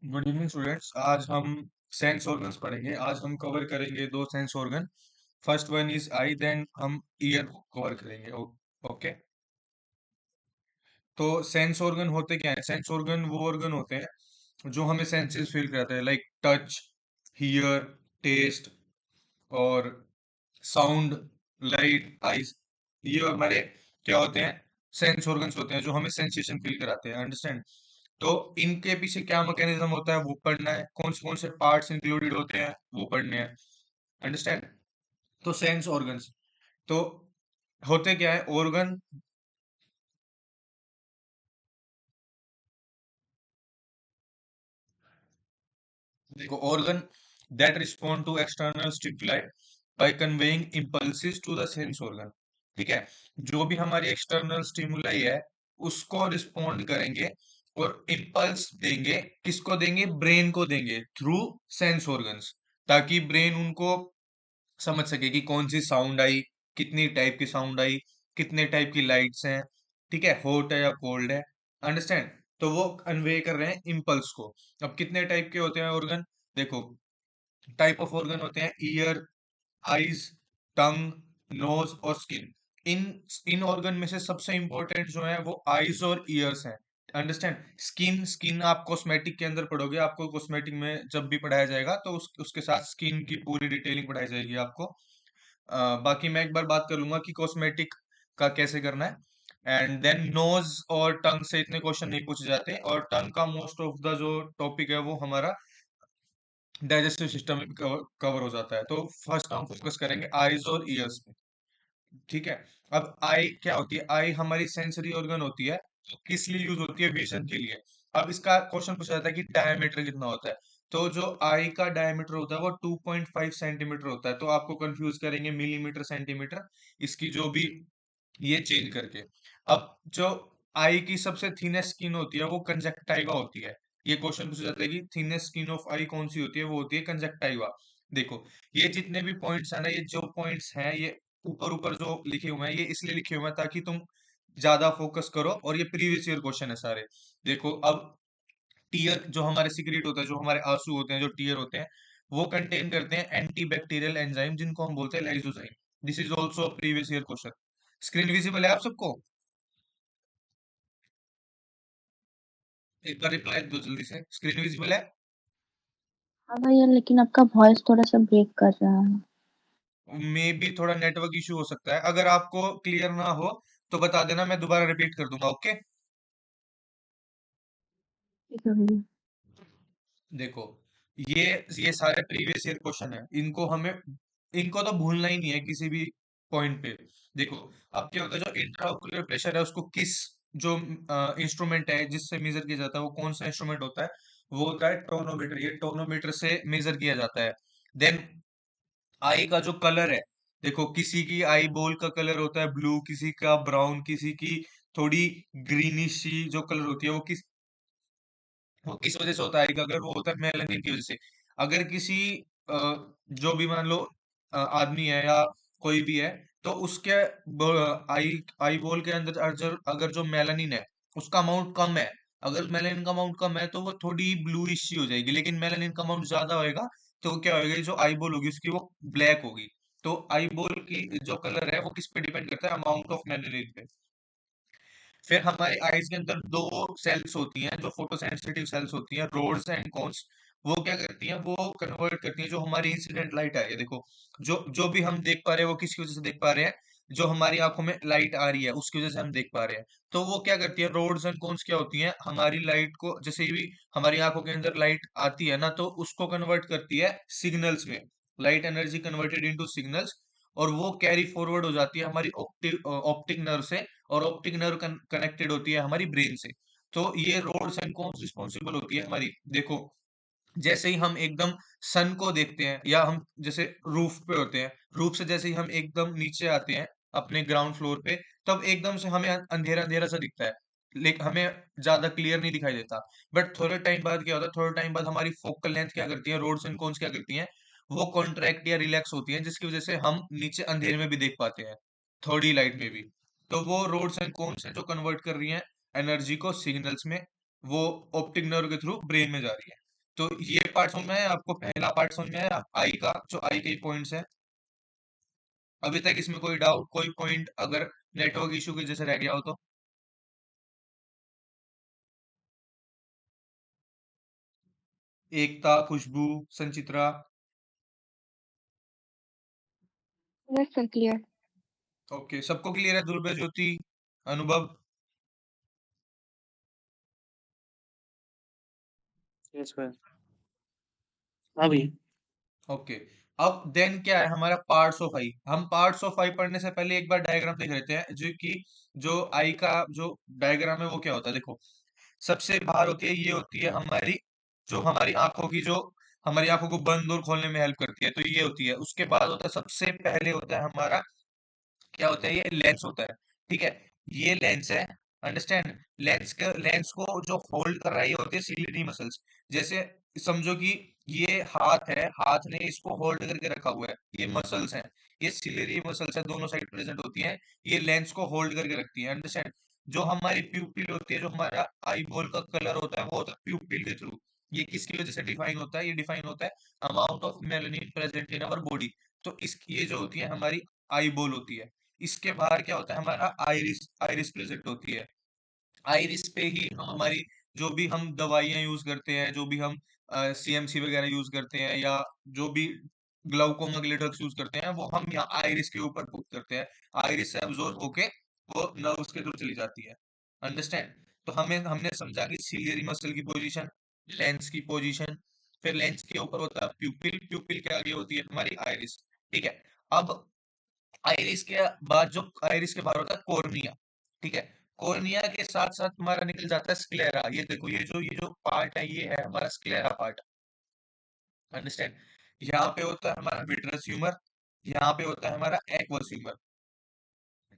Good evening students. आज हम sense organs पढ़ेंगे। आज हम कवर करेंगे दो sense organ. First one is eye, then हम ईयर कवर करेंगे। ओके। तो सेंस ऑर्गन होते क्या है? सेंस ऑर्गन वो ऑर्गन होते हैं जो हमें सेंसेस फील कराते हैं, लाइक टच, हियर, टेस्ट और साउंड, लाइट, आइज। ये हमारे क्या होते हैं? सेंस ऑर्गन्स होते हैं जो हमें सेंसेशन फील कराते हैं। अंडरस्टैंड? तो इनके पीछे क्या मैकेनिज्म होता है वो पढ़ना है। कौन से पार्ट्स इंक्लूडेड होते हैं वो पढ़ने हैं। अंडरस्टैंड? तो सेंस ऑर्गन्स तो होते क्या है? ऑर्गन। देखो, organ that respond to external stimuli by conveying impulses to the sense organ. ठीक है? जो भी हमारी एक्सटर्नल स्टिमुलाई है उसको रिस्पॉन्ड करेंगे और इम्पल्स देंगे। किसको देंगे? ब्रेन को देंगे थ्रू सेंस ऑर्गन्स, ताकि ब्रेन उनको समझ सके कि कौन सी साउंड आई, कितनी टाइप की साउंड आई, कितने टाइप की लाइट्स हैं, ठीक है, हॉट है या कोल्ड है। अंडरस्टैंड? तो वो कन्वे कर रहे हैं इम्पल्स को। अब कितने टाइप के होते हैं ऑर्गन? देखो, टाइप ऑफ ऑर्गन होते हैं ईयर, आईज, टंग, नोज और स्किन। इन इन ऑर्गन में से सबसे इंपॉर्टेंट जो है वो आईज और ईयर्स हैं। अंडरस्टैंड? स्किन स्किन आप कॉस्मेटिक के अंदर पढ़ोगे, आपको कॉस्मेटिक में जब भी पढ़ाया जाएगा तो उसके साथ स्किन की पूरी डिटेलिंग पढ़ाई जाएगी आपको। बाकी मैं एक बार बात कर लूंगा कि कॉस्मेटिक का कैसे करना है। एंड देन नोज और टंग से इतने क्वेश्चन नहीं पूछे जाते, और टंग का मोस्ट ऑफ द जो टॉपिक है वो हमारा डाइजेस्टिव सिस्टम में कवर हो जाता है। तो फर्स्ट हम फोकस करेंगे आईज और ईयर्स पे। ठीक है? अब आई क्या होती है? आई हमारी सेंसरी ऑर्गन होती है। तो किस लिए यूज होती है? विजन के लिए। अब इसका क्वेश्चन पूछा जाता है कि डायमीटर कितना होता है। तो जो आई का डायमीटर होता है वो 2.5 सेंटीमीटर होता है। तो आपको कंफ्यूज करेंगे मिलीमीटर सेंटीमीटर, इसकी जो भी ये चेंज करके। अब जो आई की सबसे थिनेस्ट स्किन होती है वो कंजक्टाइवा होती है। ये क्वेश्चन पूछा जाता है कि थिनेस्ट स्किन ऑफ आई कौन सी होती है? वो होती है कंजक्टाइवा। देखो, ये जितने भी पॉइंट्स है ना, ये जो पॉइंट्स हैं ये ऊपर ऊपर जो लिखे हुए हैं ये इसलिए लिखे हुए हैं ताकि तुम ज्यादा फोकस करो, और ये प्रीवियस ईयर क्वेश्चन है सारे। देखो, अब टीयर जो हमारे सीक्रेट होता है, जो हमारे आंसू होते हैं, जो टीयर होते हैं, वो कंटेन करते हैं एंटीबैक्टीरियल एंजाइम जिनको हम बोलते हैं lysozyme. This is also previous year question. Screen visible है आप सबको? एक बार रिप्लाई दो जल्दी से, स्क्रीन विजिबल है? हाँ भैया, लेकिन आपका वॉइस थोड़ा सा ब्रेक कर रहा है। मे भी थोड़ा नेटवर्क इशू हो सकता है। अगर आपको क्लियर ना हो तो बता देना, मैं दोबारा रिपीट कर दूंगा। ओके? ठीक है भैया। देखो, ये ये सारे प्रीवियस ईयर क्वेश्चन है, इनको तो भूलना ही नहीं है किसी भी पॉइंट पे। देखो, अब क्या होता है, जो इंट्राओक्यूलर प्रेशर है उसको किस जो इंस्ट्रूमेंट है जिससे मेजर किया जाता है, वो कौन सा इंस्ट्रूमेंट होता है? वो होता है टोनोमीटर। ये टोनोमीटर से मेजर किया जाता है। देन आई का जो कलर है, देखो किसी की आई बॉल का कलर होता है ब्लू, किसी का ब्राउन, किसी की थोड़ी ग्रीनिश सी जो कलर होती है वो किस वजह से होता है? का कलर वो होता है मेलानिन की वजह से। अगर किसी अ, जो भी मान लो आदमी है या कोई भी है, तो उसके आई आई बॉल के अंदर अगर जो मेलानिन है उसका अमाउंट कम है, अगर मेलानिन का अमाउंट कम है तो वो थोड़ी ब्लूइश सी हो जाएगी। लेकिन मेलानिन का अमाउंट ज्यादा होएगा तो वो क्या होएगा, जो आई बॉल होगी उसकी वो ब्लैक होगी। तो आई बॉल की जो कलर है वो किस पे डिपेंड करता है? अमाउंट ऑफ मेलानिन पे। फिर हमारे आईज के अंदर दो सेल्स होती हैं जो फोटोसेंसिटिव सेल्स होती हैं, रोड्स एंड कोन्स। वो क्या करती हैं? वो कन्वर्ट करती हैं जो हमारी इंसिडेंट लाइट आ रही है। देखो, जो जो भी हम देख पा रहे हैं वो किसकी वजह से देख पा रहे हैं? जो हमारी आंखों में लाइट आ रही है उसकी वजह से हम देख पा रहे हैं। तो वो क्या करती है? रोड्स एंड कोन्स क्या होती हैं? हमारी लाइट को, जैसे ही हमारी आंखों के अंदर लाइट आती है ना, तो उसको कन्वर्ट करती है सिग्नल्स में। Light energy converted into signals, और वो कैरी फॉरवर्ड हो जाती है हमारी ऑप्टिक नर्व से, और ऑप्टिक नर्व कनेक्टेड होती है हमारी ब्रेन से। तो ये रोड्स एंड कोन्स रिस्पॉन्सिबल होती है हमारी। देखो, जैसे ही हम एकदम सन को देखते हैं, या हम जैसे रूफ पे होते हैं, रूफ से जैसे ही हम एकदम नीचे आते हैं अपने ग्राउंड फ्लोर पे, तब एकदम से हमें अंधेरा अंधेरा सा दिखता है, लेकिन हमें ज्यादा क्लियर नहीं दिखाई देता। बट थोड़े टाइम बाद क्या होता है? थोड़े टाइम बाद हमारी फोकल लेंथ क्या करती है, रोड्स एंड कोन्स क्या करती हैं? वो कॉन्ट्रैक्ट या रिलैक्स होती हैं, जिसकी वजह से हम नीचे अंधेरे में भी देख पाते हैं, थोड़ी लाइट में भी। तो वो रोड्स एंड कोन्स है जो कन्वर्ट कर रही हैं एनर्जी को सिग्नल्स में, वो ऑप्टिक नर्व के थ्रू ब्रेन में जा रही है। तो ये पार्ट समझ में आया आपको? पहला पार्ट समझ में आया आई का, जो आई के पॉइंट्स है? अभी तक इसमें कोई डाउट, कोई पॉइंट अगर नेटवर्क इशू की वजह से रह गया हो तो? Ekta, Khushboo, Sanchitra? Yes sir, clear. Okay, सबको क्लियर है? दुर्गा, ज्योति, अनुभव? Yes sir. हाँ भैया। ओके। अब देन क्या है हमारा पार्ट्स ऑफ आई? हम पार्ट्स ऑफ आई पढ़ने से पहले एक बार डायग्राम देख लेते हैं, जो कि जो आई का जो डायग्राम है वो क्या होता है। देखो, सबसे बाहर होती है, ये होती है हमारी, जो हमारी आंखों की, जो हमारी आंखों को बंद और खोलने में हेल्प करती है, तो ये होती है। उसके बाद होता है, सबसे पहले होता है हमारा, क्या होता है, ये लेंस होता है। ठीक है, ये लेंस है। अंडरस्टैंड? लेंस को जो होल्ड कर रहा है, ये होती है सिलियरी मसल्स। जैसे समझो कि ये हाथ है, हाथ ने इसको होल्ड करके रखा हुआ है, ये मसल्स हैं, ये सिलियरी मसल्स है, दोनों साइड प्रेजेंट होती हैं, ये लेंस को होल्ड करके रखती है। अंडरस्टैंड? जो हमारी प्यूपिल होती है, जो हमारा आई बॉल का कलर होता है, वो होता है प्यूपिल के थ्रू। ये किसकी वजह से डिफाइन होता है? ये डिफाइन होता है amount of melanin present in our body. तो इस ये जो होती है हमारी आई बॉल होती है। इसके बाहर क्या होता है हमारा आइरिस, आइरिस प्रेजेंट होती है। आइरिस पे ही हमारी, जो भी हम दवाइयां यूज करते हैं, जो भी हम सीएमसी वगैरह यूज करते हैं, या जो भी ग्लाउकोमा के लिए ड्रग्स यूज करते हैं, वो हम यहाँ आइरिस के ऊपर पुट करते हैं। आइरिस से अब्जॉर्ब होके वो नर्व्स के थ्रू चली जाती है। अंडरस्टैंड? तो हमें हमने समझा कि सिलियरी मसल की पोजीशन, लेंस की पोजीशन, फिर लेंस के ऊपर होता है प्यूपिल, प्यूपिल के आगे होती है हमारी आइरिस। ठीक है, अब आइरिस के बाद जो आइरिस के बाहर होता है कॉर्निया। ठीक है, कॉर्निया के साथ साथ हमारा निकल जाता है स्क्लेरा। ये देखो, ये जो पार्ट है, ये है हमारा स्क्लेरा पार्ट। अंडरस्टैंड? यहाँ पे होता है हमारा विट्रस ह्यूमर, यहाँ पे होता है हमारा एक्वस ह्यूमर।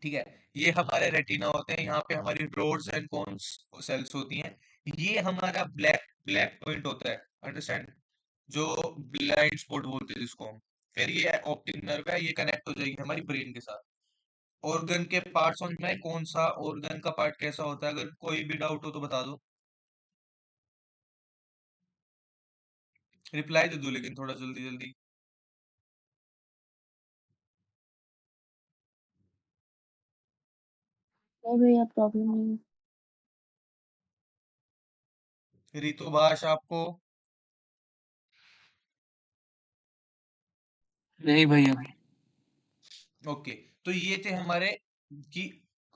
ठीक है, ये हमारे रेटिना होते हैं, यहाँ पे हमारी रोड्स एंड कोन्स सेल्स होती हैं। ये हमारा ब्लैक ब्लैक पॉइंट होता है। अंडरस्टैंड? जो ब्लाइंड स्पॉट बोलते हैं जिसको हम। फिर ये ऑप्टिक नर्व है, ये कनेक्ट हो जाएगी हमारी ब्रेन के साथ। ऑर्गन के पार्ट्स समझ में आए? कौन सा ऑर्गन का पार्ट कैसा होता है? अगर कोई भी डाउट हो तो बता दो, रिप्लाई दे दो, लेकिन थोड़ा जल्दी जल्दी। नहीं भैया, प्रॉब्लम नहीं है। रितुभाष आपको? नहीं भैया। ओके, तो ये थे हमारे, कि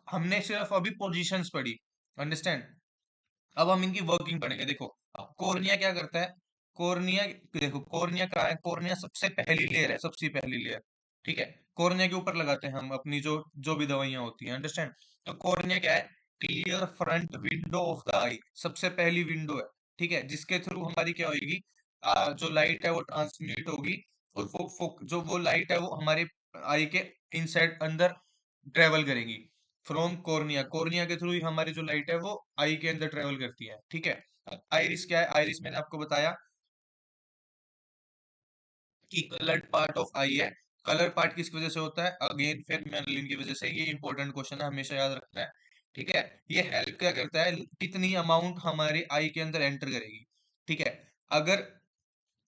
हमने सिर्फ अभी पोजीशंस पढ़ी। अंडरस्टैंड? अब हम इनकी वर्किंग पढ़ेंगे। देखो, अब कॉर्निया क्या करता है? कॉर्निया, देखो कॉर्निया कहाँ है? कॉर्निया सबसे पहली लेयर है, सबसे पहली लेयर। ठीक है, कॉर्निया के ऊपर लगाते हैं हम अपनी जो जो भी दवाइयां होती हैं। अंडरस्टैंड? तो कॉर्निया क्या है? Clear front window of the eye, सबसे पहली विंडो है। ठीक है, जिसके थ्रू हमारी क्या होगी, जो लाइट है वो ट्रांसमिट होगी, और जो वो लाइट है वो हमारे आई के इनसाइड अंदर ट्रेवल करेगी। फ्रॉम कॉर्निया, कॉर्निया के थ्रू ही हमारी जो लाइट है वो आई के अंदर ट्रेवल करती है। ठीक है, अब आइरिस क्या है? आइरिस मैंने आपको बताया कि कलर्ड पार्ट ऑफ आई है। कलर पार्ट किस वजह से होता है? अगेन फिर मेलानिन की वजह से। ये इंपॉर्टेंट क्वेश्चन है, हमेशा याद रखना है। ठीक है, ये हेल्प क्या करता है, कितनी अमाउंट हमारे आई के अंदर एंटर करेगी। ठीक है, अगर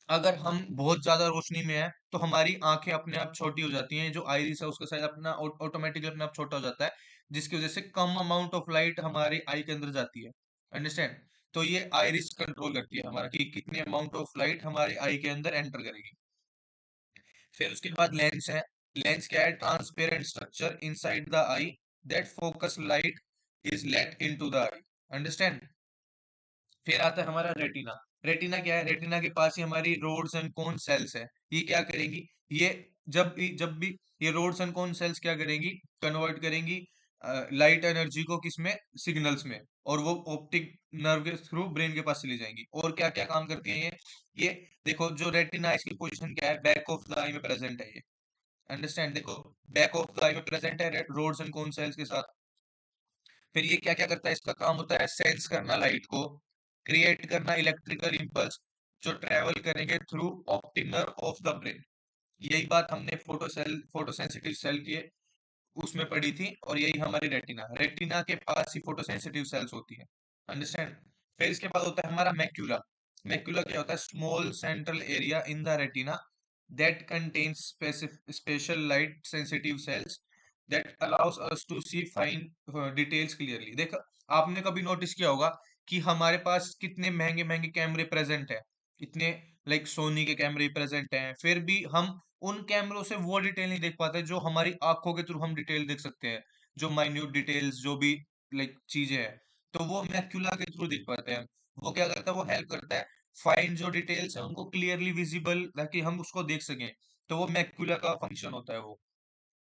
अगर हम बहुत ज्यादा रोशनी में है, तो हमारी आंखें अपने आप छोटी हो जाती हैं, जो आइरिस है उसका साइज अपना ऑटोमेटिकली अपने आप छोटा हो जाता है, जिसकी वजह से कम अमाउंट ऑफ लाइट हमारे आई के अंदर जाती है। अंडरस्टैंड? तो ये आइरिस कंट्रोल करती है हमारा, कि कितनी अमाउंट ऑफ लाइट हमारे आई के अंदर एंटर करेगी। फिर उसके बाद लेंस है। लेंस क्या है? Transparent structure inside the eye that focus light is let into the eye. Understand? फिर आता है हमारा रेटिना। रेटिना क्या है? रेटिना के पास ही हमारी रोड्स एंड कोन सेल्स है। ये क्या करेंगी? ये जब भी ये रोड्स एंड कोन सेल्स क्या करेंगी? कन्वर्ट करेंगी लाइट एनर्जी को, किसमें? सिग्नल्स में, और वो ऑप्टिक नर्व के थ्रू ब्रेन के पास चली जाएंगी। और क्या क्या काम करती हैं ये देखो, जो रेटिना है इसकी पोजीशन क्या है? बैक ऑफ द आई में प्रेजेंट है ये। अंडरस्टैंड? देखो, बैक ऑफ द आई में प्रेजेंट है रोड्स एंड कोन सेल्स के साथ। फिर ये क्या क्या करता है? इसका काम होता है सेंस करना लाइट को, क्रिएट करना इलेक्ट्रिकल इंपल्स, जो ट्रेवल करेंगे through optic nerve of the brain. यही बात हमने फोटोसेंसिटिव सेल के उसमें पढ़ी थी, और यही हमारी रेटिना, रेटिना के पास ही फोटोसेंसिटिव सेल्स होती है। अंडरस्टैंड? फिर इसके बाद होता है हमारा मैक्यूला। मैक्यूला क्या होता है? Small central area in the retina that contains special light sensitive cells that allows us to see fine details clearly। देखा, आपने कभी नोटिस किया होगा कि हमारे पास कितने महंगे महंगे कैमरे प्रेजेंट है, इतने लाइक सोनी के कैमरे प्रेजेंट हैं, फिर भी हम उन कैमरों से वो डिटेल नहीं देख पाते जो हमारी आंखों के थ्रू हम डिटेल देख सकते हैं, जो माइन्यूट डिटेल्स, जो भी लाइक चीजें हैं, तो वो मैक्यूला के थ्रू देख पाते हैं। वो क्या करता है? वो हेल्प करता है फाइंड जो डिटेल्स है उनको क्लियरली विजिबल, ताकि हम उसको देख सकें। तो वो मैक्यूला का फंक्शन होता है वो।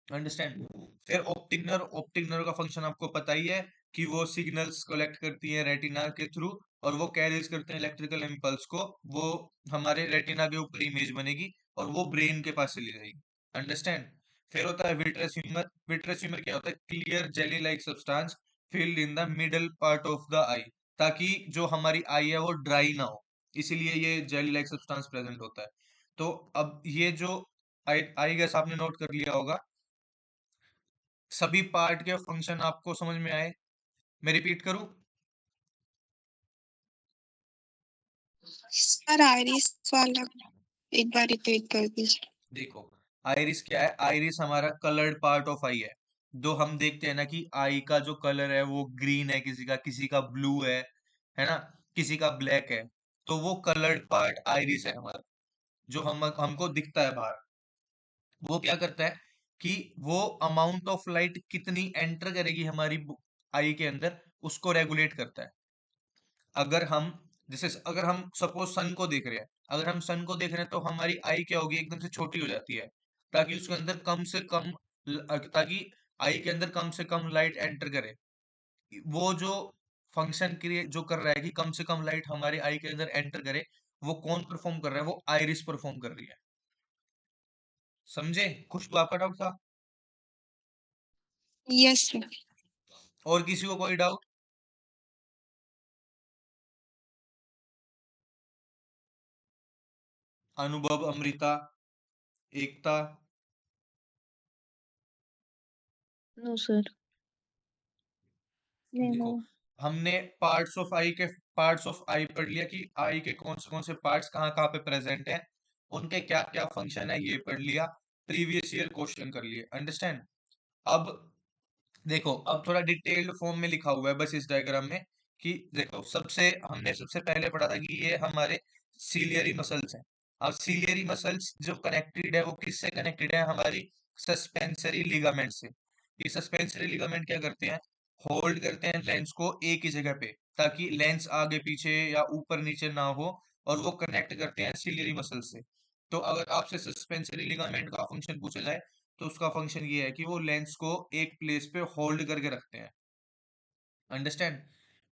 अंडरस्टैंड? फिर ऑप्टिक नर्व, ऑप्टिक नर्व का फंक्शन आपको पता ही है कि वो सिग्नल्स कलेक्ट करती है रेटिना के थ्रू, और वो कैरीज करते हैं इलेक्ट्रिकल इम्पल्स को, वो हमारे रेटिना के ऊपर इमेज बनेगी और वो ब्रेन के पास चली जाएगी। अंडरस्टैंड? फिर होता है विट्रस ह्यूमर। विट्रस ह्यूमर क्या होता है? Clear jelly like substance filled in the middle part of the eye, ताकि जो हमारी आई है वो ड्राई ना हो, इसीलिए ये जेली लाइक सब्सटेंस प्रेजेंट होता है। तो अब ये जो आई आई गेस आपने नोट कर लिया होगा, सभी पार्ट के फंक्शन आपको समझ में आए? मैं रिपीट करूं? सर आइरिस वाला एक बार रिपीट कर दीजिए। देखो, आइरिस क्या है? आइरिस हमारा कलर्ड पार्ट ऑफ आई है। जो हम देखते हैं ना कि आई का जो कलर है वो ग्रीन है, किसी का ब्लू है ना, किसी का ब्लैक है। तो वो कलर्ड पार्ट आइरिस है हमारा, जो हमको दिखता है बाहर। वो क्या करता है कि वो अमाउंट ऑफ लाइट कितनी एंटर करेगी हमारी आई के अंदर, उसको रेगुलेट करता है। अगर हम जैसे अगर हम सपोज सन को देख रहे हैं, अगर हम सन को देख रहे हैं तो हमारी आई क्या होगी? एकदम से छोटी हो जाती है, ताकि उसके अंदर कम से कम ताकि आई के अंदर कम से कम लाइट एंटर करे। वो जो फंक्शन क्रिएट जो कर रहा है कि कम से कम लाइट हमारे आई के अंदर एंटर करे, वो कौन परफॉर्म कर रहा है? वो आइरिस परफॉर्म कर रही है। समझे? कुछ तो आपका डाउट था? Yes sir. और किसी को कोई डाउट? अनुभव, अमृता, एकता? No sir. नहीं देखो, नहीं। हमने पार्ट्स ऑफ आई पढ़ लिया कि आई के कौन से पार्ट्स कहाँ कहाँ पे प्रेजेंट हैं, उनके क्या क्या फंक्शन है, ये पढ़ लिया। प्रीवियस ईयर क्वेश्चन कर लिए। अंडरस्टैंड? अब देखो, अब थोड़ा डिटेल्ड फॉर्म में लिखा हुआ है बस इस डायग्राम में, कि देखो हमने सबसे पहले पढ़ा था कि ये हमारे सीलियरी मसल्स हैं। अब सीलियरी मसल्स जो कनेक्टेड है वो किससे कनेक्टेड है? हमारी सस्पेंसरी लिगामेंट से। ये सस्पेंसरी लिगामेंट क्या करते हैं? होल्ड करते हैं लेंस को एक ही जगह पे, ताकि लेंस आगे पीछे या ऊपर नीचे ना हो, और वो कनेक्ट करते हैं सीलियरी मसल से। तो अगर आपसे सस्पेंसरी लिगामेंट का फंक्शन पूछा जाए, तो उसका फंक्शन ये है कि वो लेंस को एक प्लेस पे होल्ड करके रखते हैं। अंडरस्टैंड?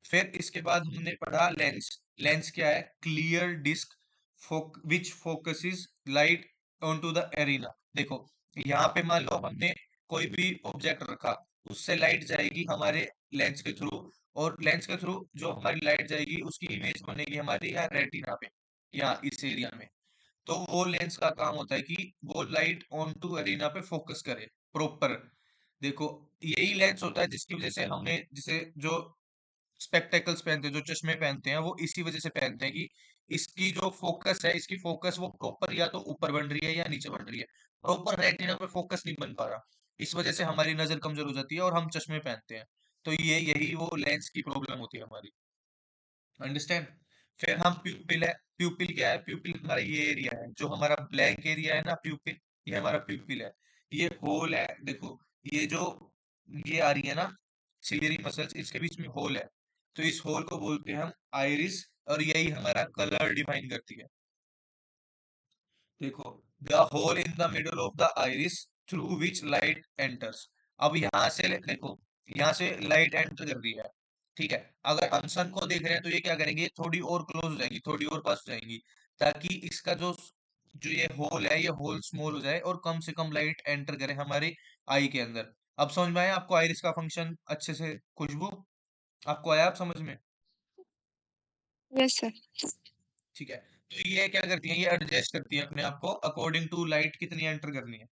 फिर इसके बाद हमने पढ़ा लेंस। लेंस क्या है? Clear disc which focuses light onto the arena. देखो, यहाँ पे मान लो हमने कोई भी ऑब्जेक्ट रखा, उससे लाइट जाएगी हमारे लेंस के थ्रू, और लेंस के थ्रू जो हमारी लाइट जाएगी उसकी इमेज बनेगी हमारी यहाँ रेटिना पे, यहाँ इस एरिया में। तो वो लेंस का काम होता है कि वो लाइट ऑन टू एरिना पे फोकस करे प्रॉपर। देखो, यही लेंस होता है जिसकी वजह से हमने जैसे जो स्पेक्टेकल्स पहनते हैं, जो चश्मे पहनते हैं, वो इसी वजह से पहनते हैं कि इसकी जो फोकस है, इसकी फोकस वो प्रॉपर या तो ऊपर बन रही है या नीचे बन रही है, प्रॉपर रेटिना पे फोकस नहीं बन पा रहा। इस वजह से हमारी नजर कमजोर हो जाती है और हम चश्मे पहनते हैं। तो ये यही वो लेंस की प्रॉब्लम होती है हमारी। अंडरस्टैंड? फिर हम प्यूपिल है। प्यूपिल क्या है? प्यूपिल हमारा ये एरिया है, जो हमारा ब्लैक एरिया है ना, प्यूपिल, ये हमारा प्यूपिल है। ये होल है, देखो, ये जो ये आ रही है ना सिलियरी मसल्स, इसके बीच में होल है, तो इस होल को बोलते हैं हम आइरिस, और यही हमारा कलर डिफाइन करती है। देखो, the hole in the middle of the iris through which light enters. अब यहाँ से देखो, यहाँ से लाइट एंटर कर रही है, ठीक है। अगर हम सन को देख रहे हैं तो ये क्या करेंगे? थोड़ी और क्लोज हो जाएंगी, थोड़ी और पास हो जाएंगी, ताकि इसका जो जो ये होल है, ये होल स्मॉल हो जाए और कम से कम लाइट एंटर करे हमारे आई के अंदर। अब समझ में आया आपको आइरिस का फंक्शन अच्छे से? खुशबू, आपको आया आप समझ में? Yes sir. ठीक है। तो ये क्या करती है? ये एडजस्ट करती है अपने आप को अकॉर्डिंग टू लाइट कितनी एंटर करनी है।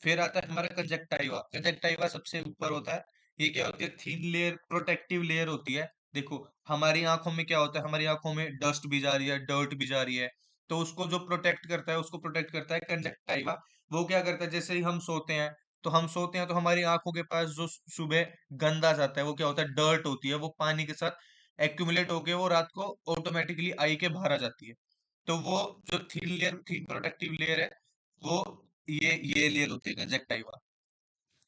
फिर आता है हमारा कंजक्टाइवा। कंजक्टाइवा सबसे ऊपर होता है। ये क्या होती है? थिन लेयर, प्रोटेक्टिव लेयर होती है, देखो हमारी आंखों में क्या होता है, हमारी आंखों में डस्ट भी जा रही है, डर्ट भी जा रही है, तो उसको जो प्रोटेक्ट करता है, उसको प्रोटेक्ट करता है कंजक्टाइवा। वो क्या करता है, जैसे ही हम सोते हैं, तो हमारी आंखों के पास जो सुबह गंद आ जाता है, वो क्या होता है, डर्ट होती है, वो पानी के साथ एक्यूमुलेट होके वो रात को ऑटोमेटिकली आई के बाहर आ जाती है। तो वो जो thin layer, thin protective layer है, वो ये लेयर होती है कंजक्टाइवा।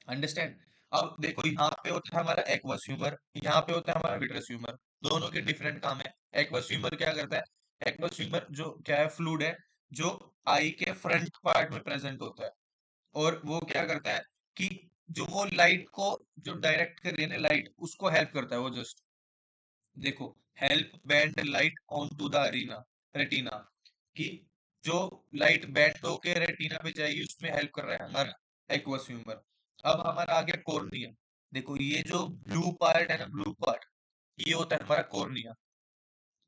अंडरस्टैंड। अब देखो यहाँ पे होता है हमारा एक्वस ह्यूमर, यहाँ पे होता है हमारा विट्रस ह्यूमर। दोनों के डिफरेंट काम है। एक्वस ह्यूमर क्या करता है, एक्वस ह्यूमर जो क्या है, फ्लूइड है, जो आई के फ्रंट पार्ट में प्रेजेंट होता है। और वो क्या करता है कि जो वो लाइट को जो डायरेक्ट कर रही है ना, लाइट उसको हेल्प करता है वो, जस्ट देखो, help bend light on to the arena retina, कि जो लाइट बेंड होके रेटिना पे जाएगी उसमें हेल्प कर रहा है हमारा एक्वस ह्यूमर। अब हमारा आ गया कॉर्निया। देखो ये जो ब्लू पार्ट है ना, ब्लू पार्ट, ये होता है हमारा कॉर्निया।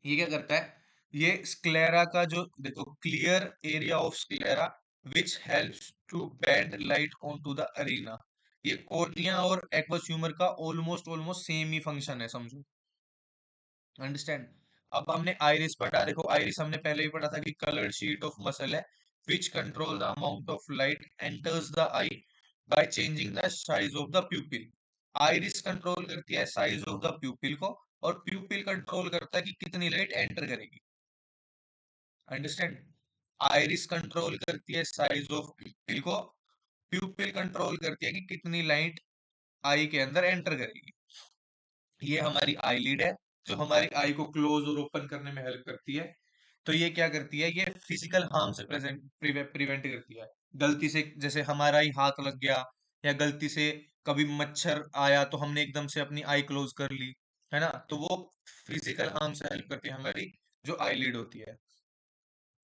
ये क्या करता है, ये स्क्लेरा का जो देखो, clear area of sclera which helps to bend light on to the arena. ये कॉर्निया और एक्वस ह्यूमर का ऑलमोस्ट ऑलमोस्ट सेम ही फंक्शन है, समझो। अंडरस्टैंड। अब हमने आइरिस पढ़ा, देखो आइरिस हमने पहले ही पढ़ा था कि कलर्ड शीट ऑफ मसल है which control the amount of light enters the I by changing the size of the प्यूपिल। Iris control करती है साइज ऑफ द प्यूपिल को, और प्यूपिल कंट्रोल करता है कि कितनी लाइट एंटर करेगी। अंडरस्टैंड। आइरिस कंट्रोल करती है साइज ऑफ प्यूपिल को, प्यूपिल कंट्रोल करती है कि कितनी लाइट आई के अंदर एंटर करेगी। ये हमारी आईलिड है, जो हमारी आई को क्लोज और ओपन करने में हेल्प करती है। तो ये क्या करती है, ये फिजिकल हार्म से प्रिवेंट करती है। गलती से जैसे हमारा ही हाथ लग गया, या गलती से कभी मच्छर आया तो हमने एकदम से अपनी आई क्लोज कर ली, है ना, तो वो फिजिकल हार्म से हेल्प करती है हमारी जो आईलिड होती है।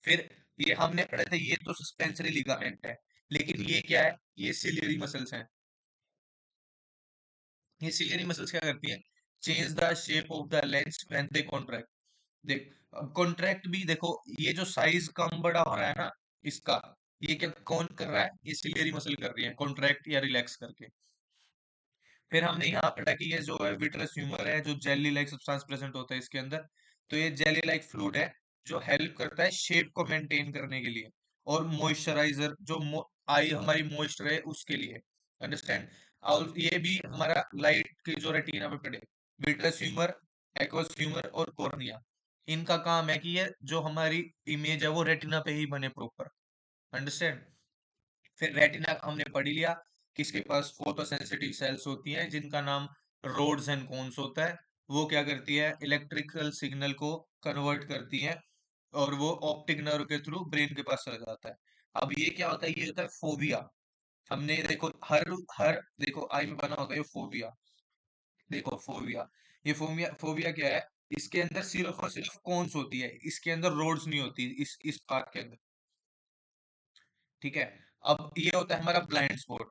फिर ये हमने पढ़े थे, ये तो सस्पेंसरी लिगामेंट है, लेकिन ये क्या है, ये सिलियरी मसल्स हैं। ये सिलियरी मसल्स क्या करती है, change the shape of the lens when they contract. देख, अब कॉन्ट्रैक्ट भी देखो, ये जो साइज कम बड़ा हो रहा है ना इसका, ये क्या कौन कर रहा है, ये सिलियरी मसल कर रही है कॉन्ट्रैक्ट या रिलैक्स करके। फिर हमने यहाँ पढ़ा कि ये जो है विट्रस ह्यूमर है, जो जेली लाइक सब्सटेंस प्रेजेंट होता है इसके अंदर। तो ये जेली लाइक फ्लूइड है, जो हेल्प करता है शेप को मेंटेन करने के लिए, और मॉइस्चराइजर जो आई हमारी मॉइस्चर है उसके लिए। अंडरस्टैंड। और ये भी हमारा लाइट की जो रेटिना पे पड़े, विट्रस ह्यूमर, एक्वस ह्यूमर और कॉर्निया, इनका काम है कि ये जो हमारी इमेज है वो रेटिना पे ही बने प्रॉपर। अंडरस्टैंड। फिर रेटिना हमने पढ़ ही लिया कि इसके पास फोटोसेंसिटिव सेल्स होती हैं जिनका नाम रोड्स एंड कोन्स होता है। वो क्या करती है, इलेक्ट्रिकल सिग्नल को कन्वर्ट करती है, और वो ऑप्टिक नर्व के थ्रू ब्रेन के पास चला जाता है। अब ये क्या होता है, ये होता है फोबिया। हमने देखो हर हर देखो आई में बना होता है ये फोबिया। देखो फोबिया, ये फोबिया फोबिया क्या है, इसके अंदर सिर्फ और सिर्फ कोन्स होती है, इसके अंदर रोड्स नहीं होती, इस पार्ट के अंदर। ठीक है। अब ये होता है हमारा ब्लाइंड स्पॉट।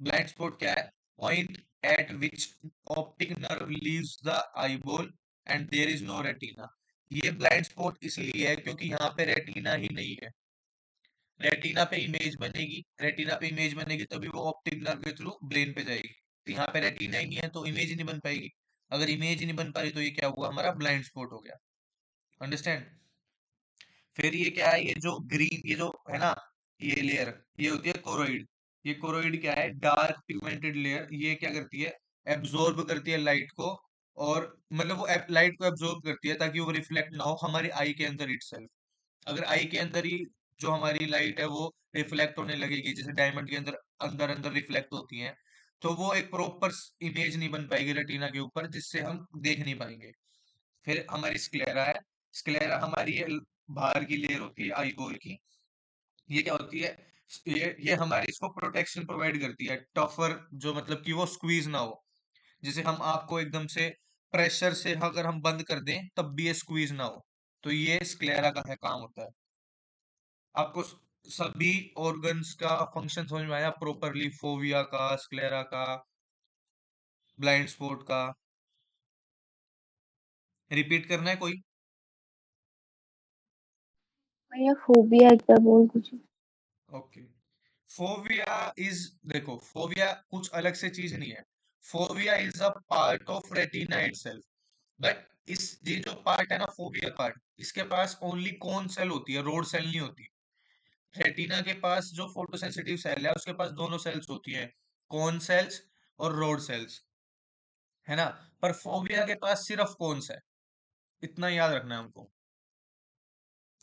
ब्लाइंड स्पॉट क्या है, point at which optic nerve leaves the eyeball and there is no retina. ये ब्लाइंड स्पॉट इसलिए है क्योंकि यहाँ पे रेटिना ही नहीं है। रेटिना पे इमेज बनेगी, रेटिना पे इमेज बनेगी तभी वो ऑप्टिक नर्व के थ्रू ब्रेन पे जाएगी। तो यहाँ पे रेटिना ही नहीं है तो इमेज ही नहीं बन पाएगी। अगर इमेज ही नहीं बन पा रही तो ये क्या हुआ, हमारा ब्लाइंड स्पॉट हो गया। अंडरस्टैंड। फिर ये क्या है, ये जो ग्रीन, ये जो है ना, ये लेयर, ये होती है कोरोइड। ये कोरोइड क्या है, डार्क पिगमेंटेड लेयर। ये क्या करती है, एब्जॉर्ब करती है लाइट को, और मतलब वो लाइट को एब्जॉर्ब करती है ताकि वो रिफ्लेक्ट ना हो हमारी आई के अंदर इटसेल्फ। अगर आई के अंदर ही जो हमारी लाइट है वो रिफ्लेक्ट होने लगेगी, जैसे डायमंड के अंदर अंदर अंदर रिफ्लेक्ट होती है, तो वो एक प्रॉपर इमेज नहीं बन पाएगी रेटिना के ऊपर, जिससे हम देख नहीं पाएंगे। फिर हमारी स्क्लेरा है। स्क्लेरा हमारी ये बाहर की लेयर होती है आई बोल की। ये क्या होती है, ये हमारी इसको प्रोटेक्शन प्रोवाइड करती है, टफर, जो मतलब कि वो स्क्वीज ना हो। जैसे हम आपको एकदम से प्रेशर से अगर हम बंद कर दें तब भी ये स्क्वीज ना हो, तो ये स्क्लेरा का है काम होता है। आपको सभी ऑर्गन्स का फंक्शन समझ में आया प्रॉपरली, फोविया का, स्क्लेरा का, ब्लाइंड स्पॉट का। रिपीट करना है कोई? भैया फोबिया एक बार बोल दीजिए। ओके। फोबिया इज, देखो फोबिया कुछ अलग से चीज नहीं है। Phobia is a part of retina itself. But इस ये जो पार्ट है ना, फोविया पार्ट, इसके पास ओनली कौन सेल होती है, रोड सेल नहीं होती। रेटिना के पास जो फोटोसेंसिटिव सेल है उसके पास दोनों सेल्स होती है, कोन सेल्स और रोड सेल्स, है ना। पर फोविया के पास सिर्फ कोन्स है, इतना याद रखना है हमको।